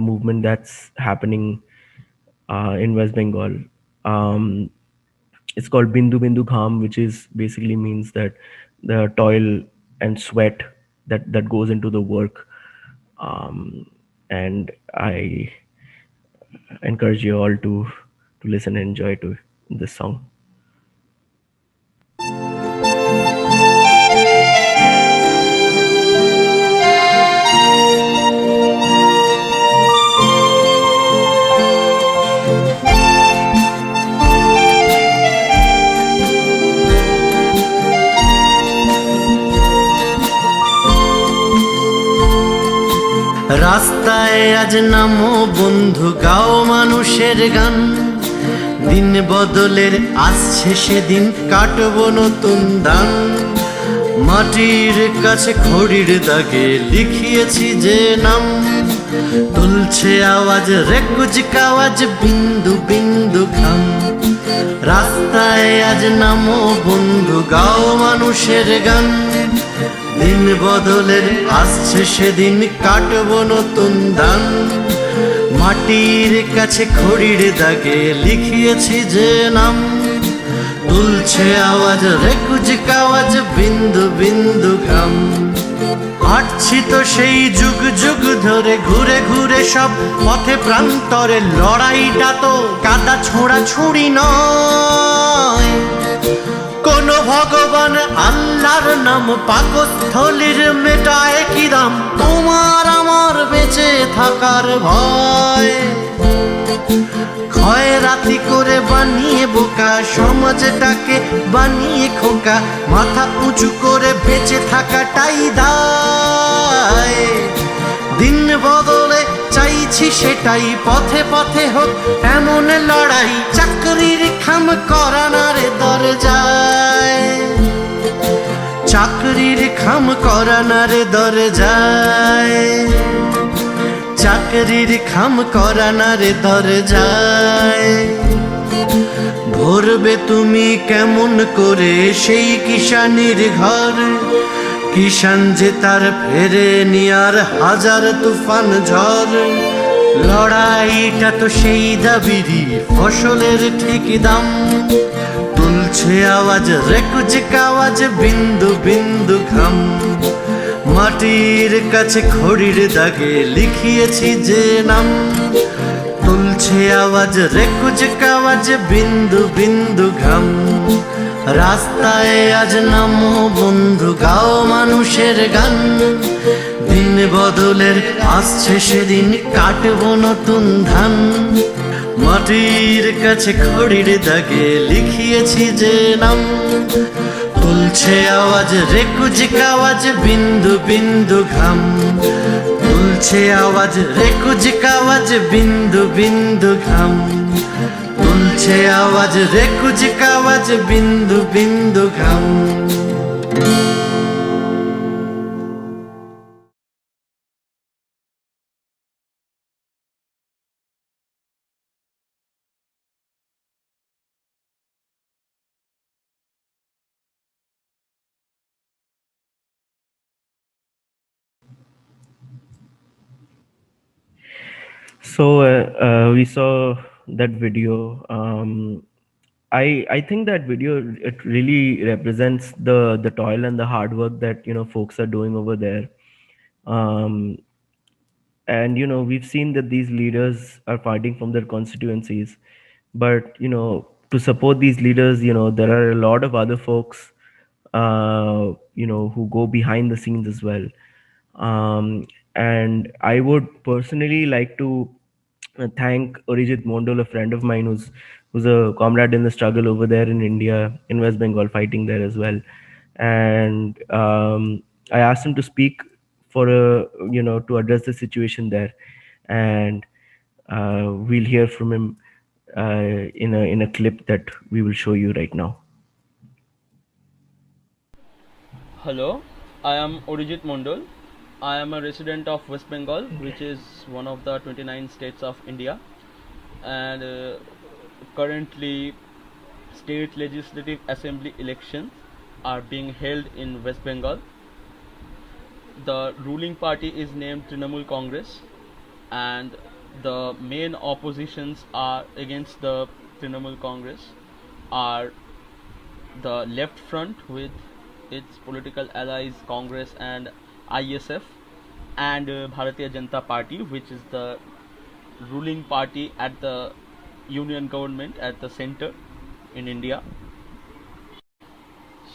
movement that's happening in West Bengal. Um, it's called Bindu Bindu Gham, which is basically means that the toil and sweat that goes into the work. And I encourage you all to listen and enjoy to this song. রাস্তায় আজ নামো বন্ধু, গাও মানুষের গান। দিন বদলের আসছে সেদিন, কাটবো নতুন দান। মাটির কাছে খড়ির দাগে লিখিয়েছি যে নাম, তুলছে আওয়াজ রেকুজ কাওয়াজ বিন্দু বিন্দু ঘাম। রাস্তায় আজ নামো বন্ধু, গাও মানুষের গান। দিন বদলের আসছে সেদিন, কাটবো নতুন ধান। মাটির কাছে খড়ির দাগে লিখিয়েছি যে নাম। তুলছে আওয়াজ রেকুজ কাওয়াজ বিন্দু বিন্দু ঘাম। হাঁটছি তো সেই যুগ যুগ ধরে, ঘুরে ঘুরে সব পথে প্রান্তরে। লড়াইটা তো কাদা ছোঁড়া ছুড়ি নয়, কোন ভগবান আল্লাহর নাম পাকস্থলীর মেটায় কি দাম। তোমার আমার বেঁচে থাকার ভয়, খয়রাতি করে বানিয়ে বোকা, সমাজটাকে বানিয়ে খোকা। মাথা উঁচু করে বেঁচে থাকাটাই দায়। দিন বদলে চাইছি সেটাই, পথে পথে হোক এমন লড়াই। চাকরির খাম করানারে দরজায়, চাকরির খাম করানারে দরজায়। চাকরির খাম করানারে দরজায়। ভরবে তুমি কেমন করে সেই কিষানির ঘর, কিষান যে তার ফেরে নিয়ার হাজার তুফান ঝড়। লড়াইটা তো সেই দাবিরই, ফসলের ঠিক দাম। তুলছে আওয়াজ রেকুজ কাওয়াজ বিন্দু বিন্দু ঘাম। মাটির কাছে খড়ির দাগে লিখিয়েছি যে নাম। তুলছে আওয়াজ রেকুজ কাওয়াজ বিন্দু বিন্দু ঘাম। রাস্তায় আজ নামো বন্ধু, গাও মানুষের গান। দিন বদলের আসছে সেদিন, কাটবো নতুন ধান। মাটির কাছে খড়ির দাগে লিখিয়েছি যে নাম। তুলছে আওয়াজ রেকুজ কাওয়াজ বিন্দু বিন্দু ঘাম। তুলছে আওয়াজ রেকুজ কাওয়াজ বিন্দু বিন্দু ঘাম। তুলছে আওয়াজ রেকুজ কাওয়াজ বিন্দু বিন্দু ঘাম। So we saw that video. I think that video, it really represents the toil and the hard work that folks are doing over there. Um, and we've seen that these leaders are fighting from their constituencies, but to support these leaders, there are a lot of other folks who go behind the scenes as well. And I would personally like to thank Arijit Mondal, a friend of mine who's a comrade in the struggle over there in India, in West Bengal, fighting there as well. And I asked him to speak for to address the situation there, and we'll hear from him in a clip that we will show you right now. Hello, I am Orijit Mondal. I am a resident of West Bengal, which is one of the 29 states of India, and currently state legislative assembly elections are being held in West Bengal. The ruling party is named Trinamool Congress, and the main oppositions are against the Trinamool Congress are the Left Front with its political allies Congress and ISF, and Bharatiya Janata Party, which is the ruling party at the union government at the center in India.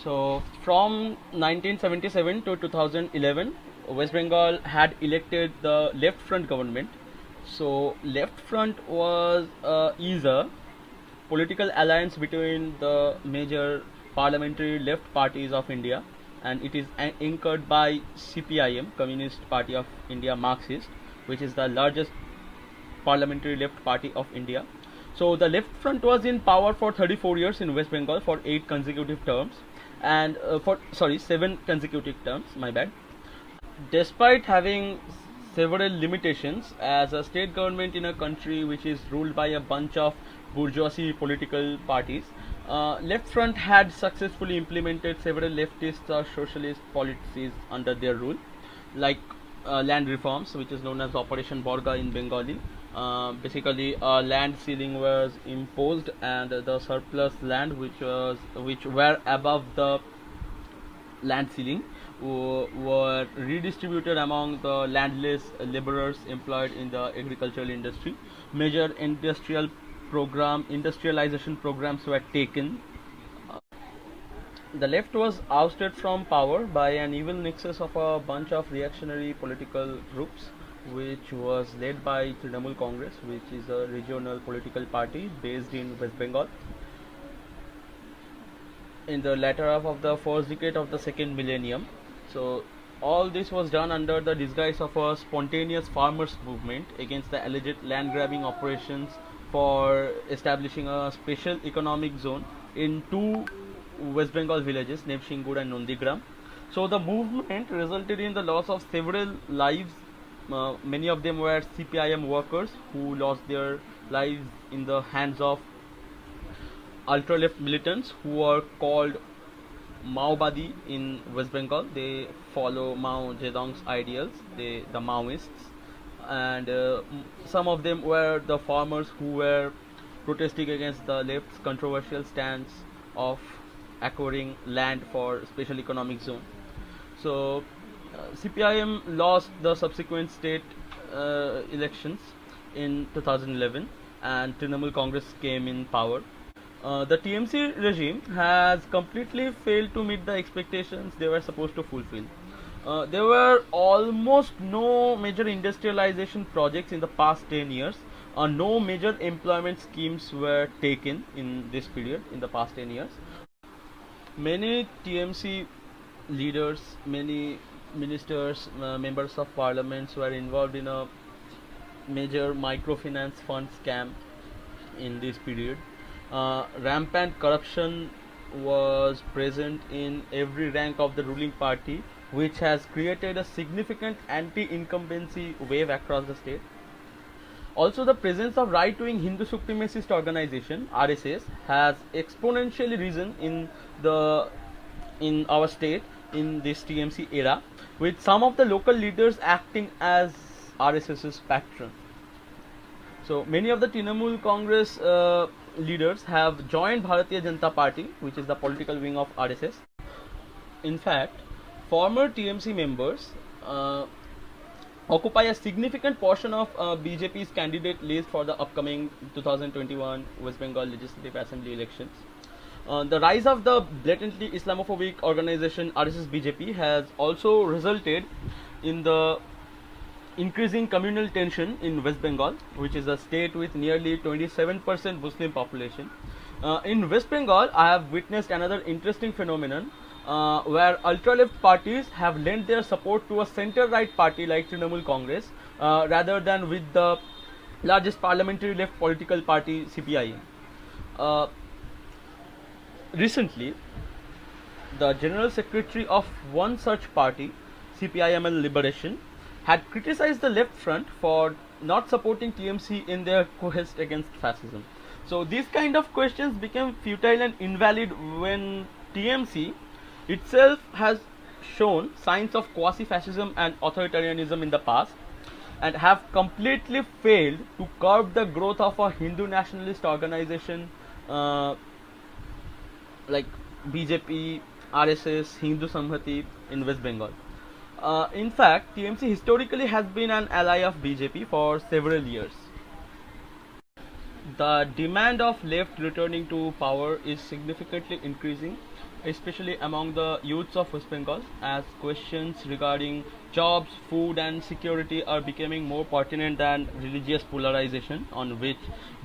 So from 1977 to 2011, West Bengal had elected the Left Front government. So Left Front is a political alliance between the major parliamentary left parties of India, and it is anchored by CPIM, Communist Party of India Marxist, which is the largest parliamentary left party of India. So the Left Front was in power for 34 years in West Bengal for 8 consecutive terms, and 7 consecutive terms, my bad. Despite having several limitations as a state government in a country which is ruled by a bunch of bourgeoisie political parties. Left Front had successfully implemented several leftist or socialist policies under their rule, like land reforms, which is known as Operation Borga in Bengali. Basically, land ceiling was imposed, and the surplus land, which were above the land ceiling, were redistributed among the landless laborers employed in the agricultural industry. Major industrialization programs were taken. The left was ousted from power by an evil nexus of a bunch of reactionary political groups, which was led by Trinamool Congress, which is a regional political party based in West Bengal. In the latter half of the first decade of the second millennium. So all this was done under the disguise of a spontaneous farmers movement against the alleged land grabbing operations for establishing a special economic zone in two West Bengal villages named Shingur and Nondigram. So the movement resulted in the loss of several lives. Many of them were CPIM workers who lost their lives in the hands of ultra left militants who are called Maobadi in West Bengal. They follow Mao Zedong's ideals, the Maoists, and some of them were the farmers who were protesting against the left's controversial stance of acquiring land for special economic zone. So CPIM lost the subsequent state elections in 2011, and Trinamool Congress came in power. The TMC regime has completely failed to meet the expectations they were supposed to fulfill. There were almost no major industrialization projects in the past 10 years. No major employment schemes were taken in this period, in the past 10 years. Many TMC leaders, many ministers, members of parliaments were involved in a major microfinance fund scam in this period. Rampant corruption was present in every rank of the ruling party, which has created a significant anti-incumbency wave across the state. Also, the presence of right-wing Hindu supremacist organization (RSS) has exponentially risen in our state in this TMC era, with some of the local leaders acting as RSS's patron. So many of the Trinamool Congress leaders have joined Bharatiya Janata Party, which is the political wing of RSS. In fact, former TMC members occupy a significant portion of BJP's candidate list for the upcoming 2021 West Bengal Legislative Assembly elections. The rise of the blatantly Islamophobic organization RSS BJP has also resulted in the increasing communal tension in West Bengal, which is a state with nearly 27% Muslim population. In West Bengal, I have witnessed another interesting phenomenon where ultra-left parties have lent their support to a center-right party like Trinamool Congress rather than with the largest parliamentary left political party CPIM. Recently, the General Secretary of one such party, CPIML Liberation, had criticized the Left Front for not supporting TMC in their quest against fascism. So these kind of questions became futile and invalid when TMC itself has shown signs of quasi-fascism and authoritarianism in the past and have completely failed to curb the growth of a Hindu nationalist organization like BJP, RSS, Hindu Samhati in West Bengal. In fact, TMC historically has been an ally of BJP for several years. The demand of left returning to power is significantly increasing, especially among the youths of West Bengal, as questions regarding jobs, food and security are becoming more pertinent than religious polarization on which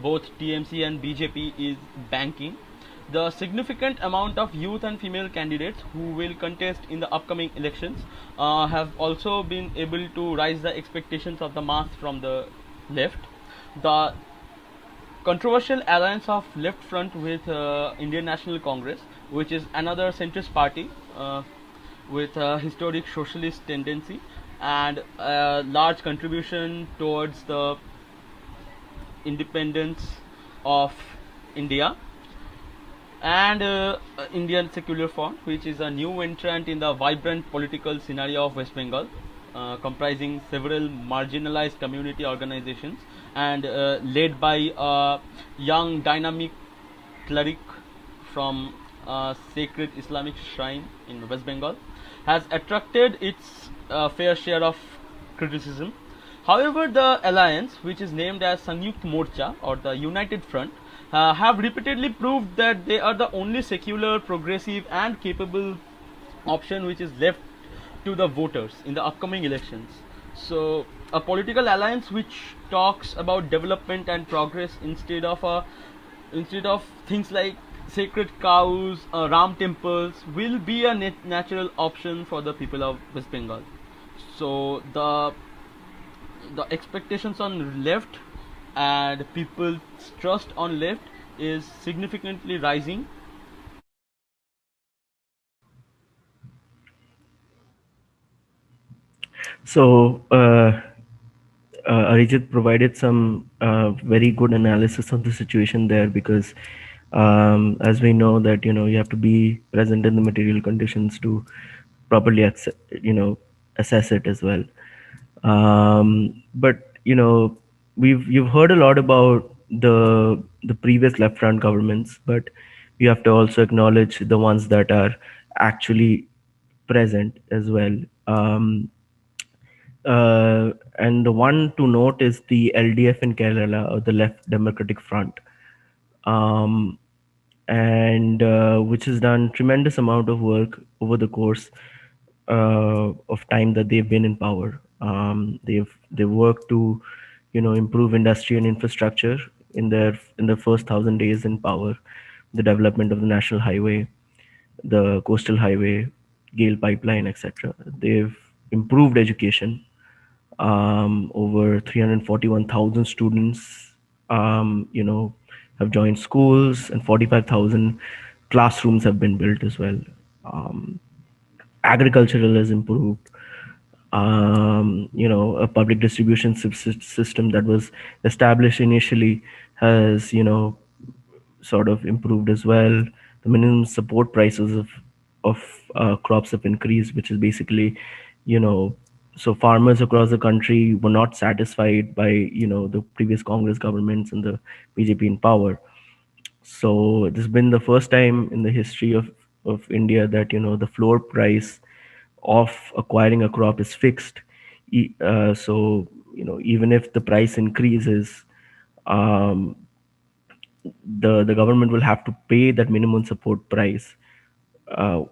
both TMC and BJP is banking. The significant amount of youth and female candidates who will contest in the upcoming elections have also been able to raise the expectations of the mass from the left. The controversial alliance of Left Front with Indian National Congress, which is another centrist party with a historic socialist tendency, and a large contribution towards the independence of India, and Indian Secular Front, which is a new entrant in the vibrant political scenario of West Bengal, comprising several marginalized community organizations and led by a young dynamic cleric from a sacred Islamic shrine in West Bengal, has attracted its fair share of criticism. However, the alliance, which is named as Sanyukt Morcha or the United Front, have repeatedly proved that they are the only secular, progressive, and capable option which is left to the voters in the upcoming elections. So, a political alliance which talks about development and progress instead of things like sacred cows, Ram temples, will be a natural option for the people of West Bengal. So the expectations on left and people's trust on left is significantly rising. So, Arijit provided some very good analysis of the situation there because, as we know that you have to be present in the material conditions to properly assess it as well. But you've heard a lot about the previous left front governments, but you have to also acknowledge the ones that are actually present as well. And the one to note is the LDF in Kerala, or the Left Democratic Front, um, and which has done tremendous amount of work over the course of time that they've been in power. They've worked to improve industry and infrastructure in their first 1,000 days in power, the development of the national highway, the coastal highway, Gale pipeline, etc. They've improved education. Over 341,000 students, have joined schools, and 45,000 classrooms have been built as well. Um, Agricultural has improved. A public distribution system that was established initially has, sort of improved as well. The minimum support prices of crops have increased, which is basically, you know, so farmers across the country were not satisfied by the previous Congress governments and the BJP in power. So this has been the first time in the history of India that the floor price of acquiring a crop is fixed. So even if the price increases, um, the government will have to pay that minimum support price. Uh,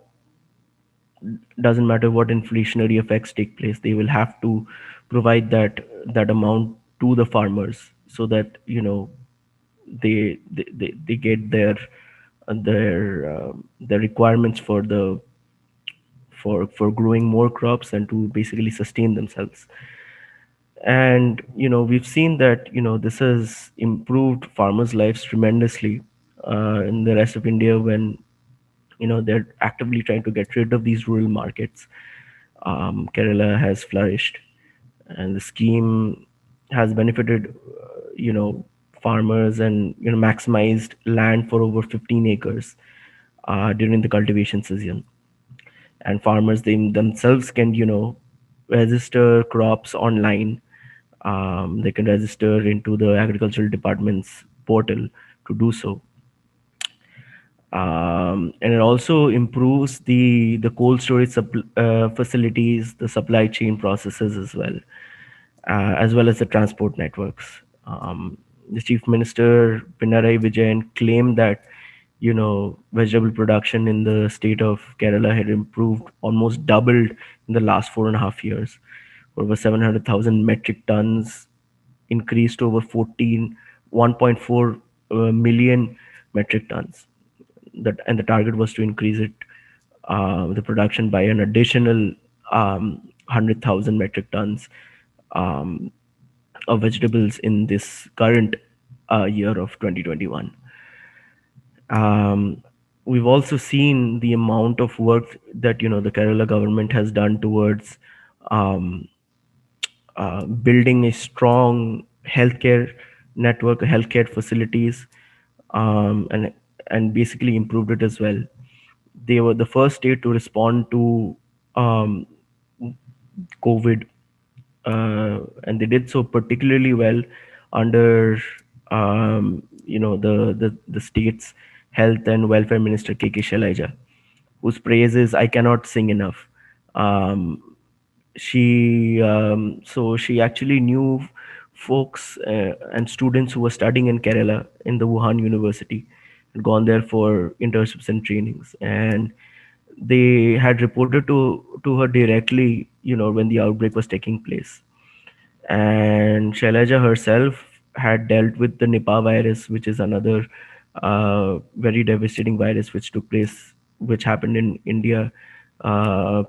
doesn't matter what inflationary effects take place, they will have to provide that amount to the farmers so that they get their requirements for growing more crops and to basically sustain themselves. And we've seen that this has improved farmers lives tremendously in the rest of India when they're actively trying to get rid of these rural markets. Kerala has flourished, and the scheme has benefited farmers, and maximized land for over 15 acres during the cultivation season. And farmers themselves can register crops online. They can register into the agricultural department's portal to do so. And it also improves the cold storage facilities, the supply chain processes as well as the transport networks. The Chief Minister Pinarayi Vijayan claimed that vegetable production in the state of Kerala had improved, almost doubled in the last 4.5 years. Over 700,000 metric tons increased to over 1.4 million metric tons. And the target was to increase the production by an additional 100,000 metric tons um, of vegetables in this current year of 2021. Um, we've also seen the amount of work that the Kerala government has done towards building a strong healthcare network, healthcare facilities, um, and and basically improved it as well. They were the first state to respond to um, COVID, and they did so particularly well under the state's health and welfare minister KK Shailaja, whose praises I cannot sing enough. She actually knew folks and students who were studying in Kerala in the Wuhan University, had gone there for internships and trainings, and they had reported to her directly, when the outbreak was taking place. And Shailaja herself had dealt with the Nipah virus, which is another very devastating virus which happened in India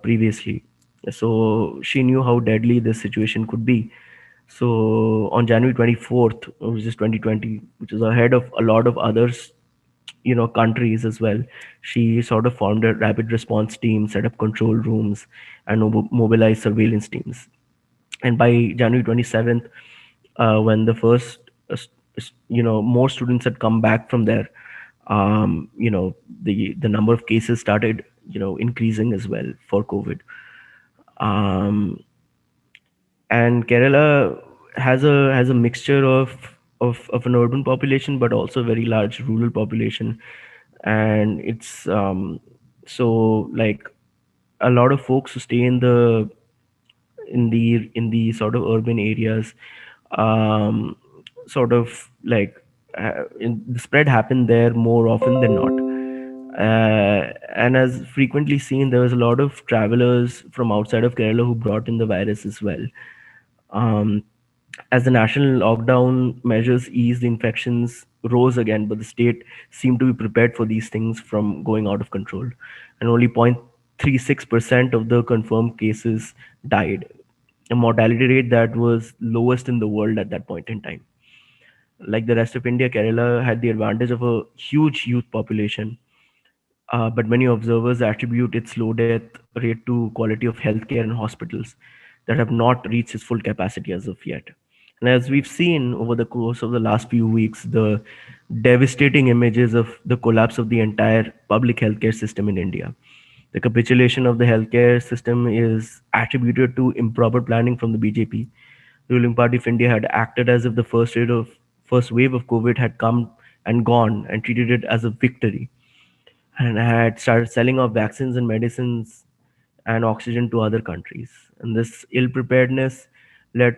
previously. So she knew how deadly this situation could be. So on January 24th, which is 2020, which is ahead of a lot of others, countries as well, she sort of formed a rapid response team, set up control rooms, and mobilized surveillance teams. And by January 27th, when the first more students had come back from there, the number of cases started increasing as well for COVID. um, and Kerala has a mixture of an urban population, but also a very large rural population. And it's so like a lot of folks who stay in the sort of urban areas, um, sort of like the spread happened there more often than not. And as frequently seen, there was a lot of travelers from outside of Kerala who brought in the virus as well. Um, as the national lockdown measures eased, the infections rose again, but the state seemed to be prepared for these things from going out of control. And only 0.36% of the confirmed cases died, a mortality rate that was lowest in the world at that point in time. Like the rest of India, Kerala had the advantage of a huge youth population, but many observers attribute its low death rate to quality of healthcare and hospitals that have not reached its full capacity as of yet. And as we've seen over the course of the last few weeks, the devastating images of the collapse of the entire public healthcare system in India. The capitulation of the healthcare system is attributed to improper planning from the BJP. The ruling party of India had acted as if the first wave of COVID had come and gone and treated it as a victory, and had started selling off vaccines and medicines and oxygen to other countries. And this ill preparedness led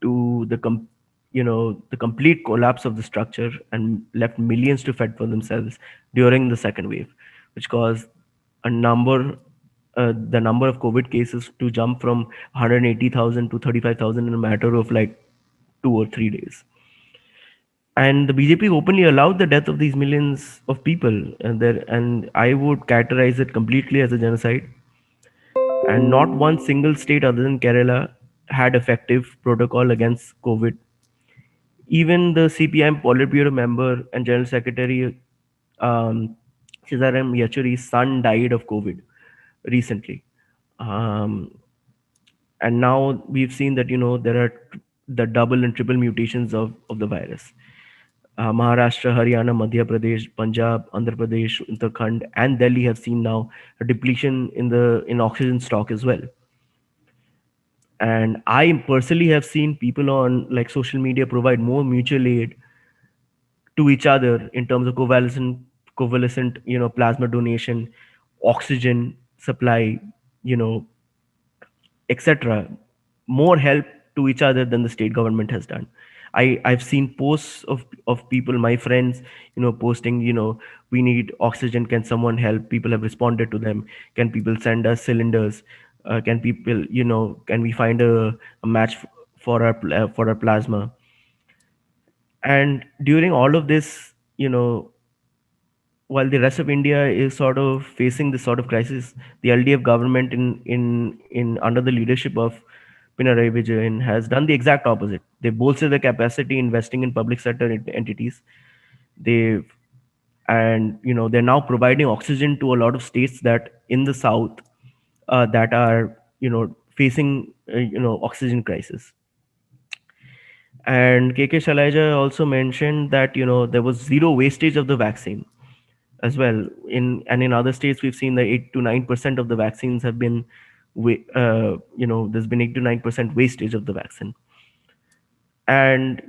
to the complete collapse of the structure and left millions to fend for themselves during the second wave, which caused a number the number of COVID cases to jump from 180,000 to 35,000 in a matter of like 2 or 3 days. And the BJP openly allowed the death of these millions of people, and I would characterize it completely as a genocide. And not one single state other than Kerala had effective protocol against COVID. Even the CPIM Politburo member and General Secretary um, Cesaram Yachuri's son died of COVID recently. Um, and now we've seen that there are the double and triple mutations of the virus. Maharashtra, Haryana, Madhya Pradesh, Punjab, Andhra Pradesh, Uttarakhand, and Delhi have seen now a depletion in oxygen stock as well. And I personally have seen people on like social media provide more mutual aid to each other in terms of convalescent plasma donation, oxygen supply, you know, etc., more help to each other than the state government has done. I've seen posts of people, my friends, posting, we need oxygen. Can someone help? People have responded to them. Can people send us cylinders? Can people, can we find a match for our plasma? And during all of this, while the rest of India is sort of facing this sort of crisis, the LDF government in under the leadership of Pinarayi Vijayan has done the exact opposite. They bolster the capacity, investing in public sector entities. They've and they're now providing oxygen to a lot of states that in the south that are facing oxygen crisis. And KK Shalaja also mentioned that there was zero wastage of the vaccine as well. In other states, we've seen that 8 to 9% of the vaccines have been, there's been 8 to 9% wastage of the vaccine. And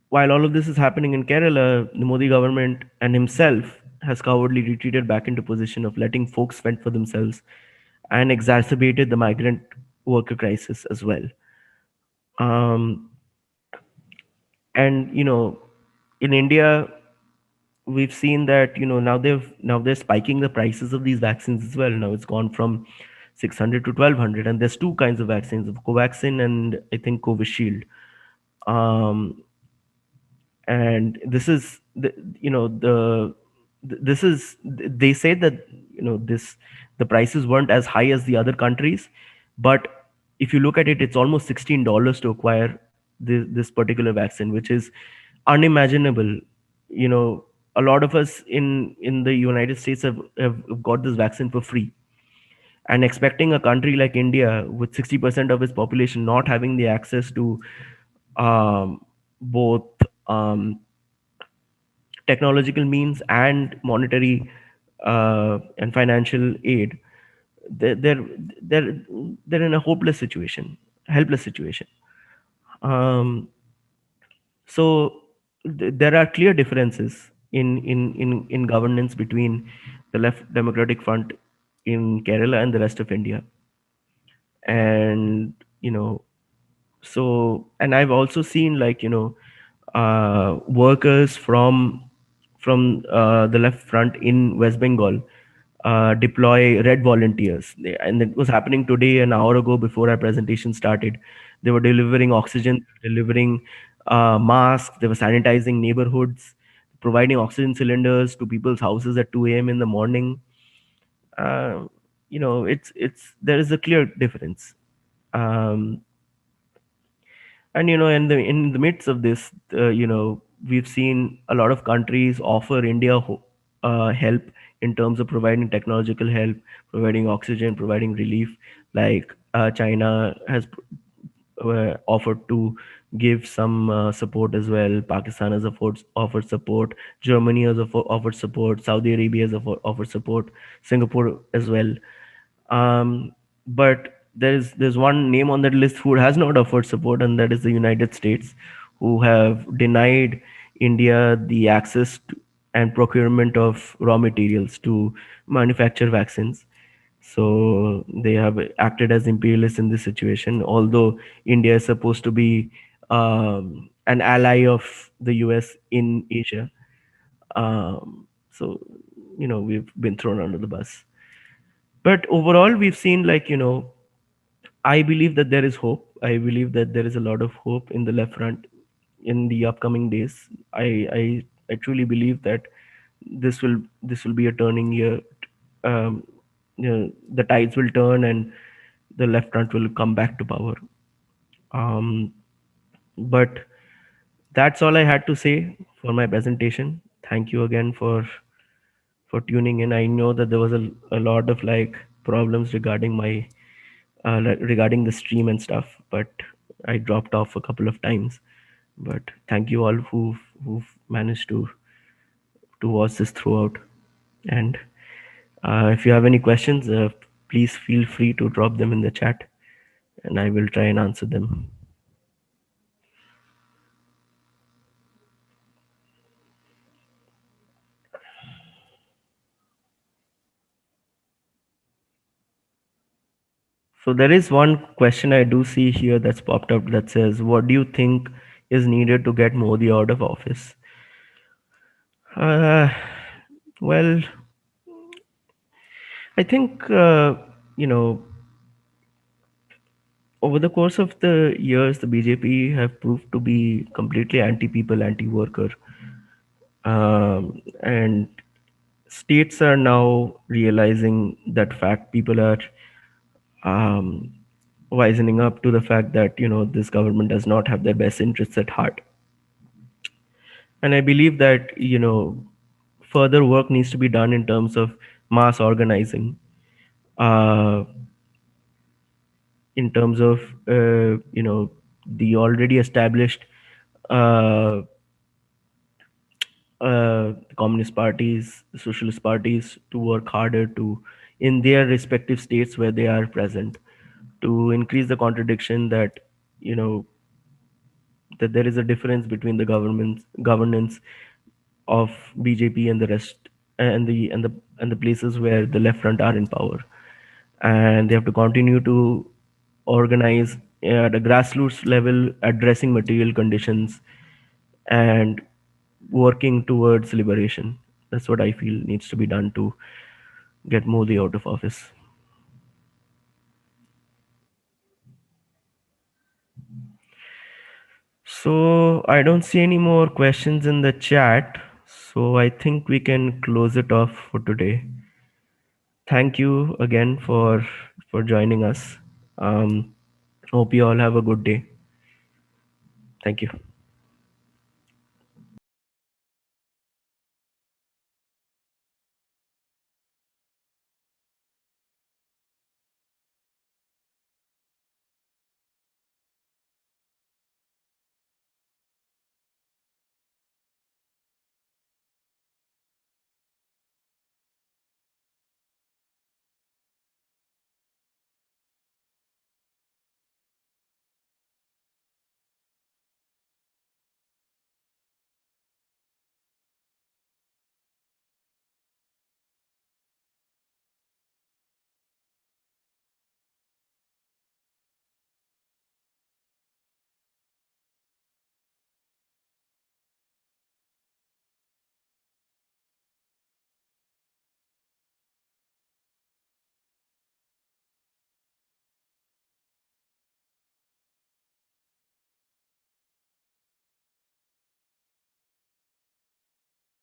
while all of this is happening in Kerala, the Modi government and himself has cowardly retreated back into position of letting folks fend for themselves and exacerbated the migrant worker crisis as well. Um, and in India, we've seen that now they're spiking the prices of these vaccines as well. Now it's gone from 600 to 1200, and there's two kinds of vaccines, of Covaxin and I think Covishield. Um, and this is the you know the this is they say that this the prices weren't as high as the other countries, but if you look at it, it's almost $16 to acquire this particular vaccine, which is unimaginable. you know a lot of us in the United States have got this vaccine for free, and expecting a country like India with 60% of its population not having the access to both um, technological means and monetary and financial aid, they're they're they're they're in a hopeless situation, helpless situation. Um, so there are clear differences in governance between the Left Democratic Front in Kerala and the rest of India, and and I've also seen, like, workers from the left front in West Bengal deploy red volunteers. And it was happening today, an hour ago, before our presentation started. They were delivering oxygen, delivering masks, they were sanitizing neighborhoods, providing oxygen cylinders to people's houses at 2 a.m. in the morning. uh, it's there is a clear difference. um, and in the midst of this, we've seen a lot of countries offer India help in terms of providing technological help, providing oxygen, providing relief. Like, China has offered to give some support as well. Pakistan has offered support. Germany has offered support. Saudi Arabia has offered support. Singapore as well. But there's one name on that list who has not offered support, and that is the United States, who have denied India the access to, and procurement of raw materials to manufacture vaccines. So they have acted as imperialists in this situation, although India is supposed to be an ally of the US in Asia. So we've been thrown under the bus. But overall, we've seen, like, I believe that there is hope. I believe that there is a lot of hope in the left front in the upcoming days. I truly believe that this will be a turning year. Um, the tides will turn, and the left front will come back to power. Um, but that's all I had to say for my presentation. Thank you again for tuning in. I know that there was a lot of, like, problems regarding regarding the stream and stuff, but I dropped off a couple of times. But thank you all who've managed to watch this throughout. And if you have any questions, please feel free to drop them in the chat, and I will try and answer them. So there is one question I do see here that's popped up that says, "What do you think is needed to get Modi out of office?" Uh, well, I think you know over the course of the years, the BJP have proved to be completely anti-people, anti-worker, and states are now realizing that fact. People are um, wisening up to the fact that this government does not have their best interests at heart. And I believe that further work needs to be done in terms of mass organizing. Uh, in terms of the already established uh, communist parties, socialist parties, to work harder to in their respective states where they are present, to increase the contradiction that you know that there is a difference between the governance of BJP and the rest, and the places where the left front are in power, and they have to continue to organize at a grassroots level, addressing material conditions and working towards liberation. That's what I feel needs to be done to get Modi out of office. So I don't see any more questions in the chat. So I think we can close it off for today. Thank you again for joining us. Hope you all have a good day. Thank you.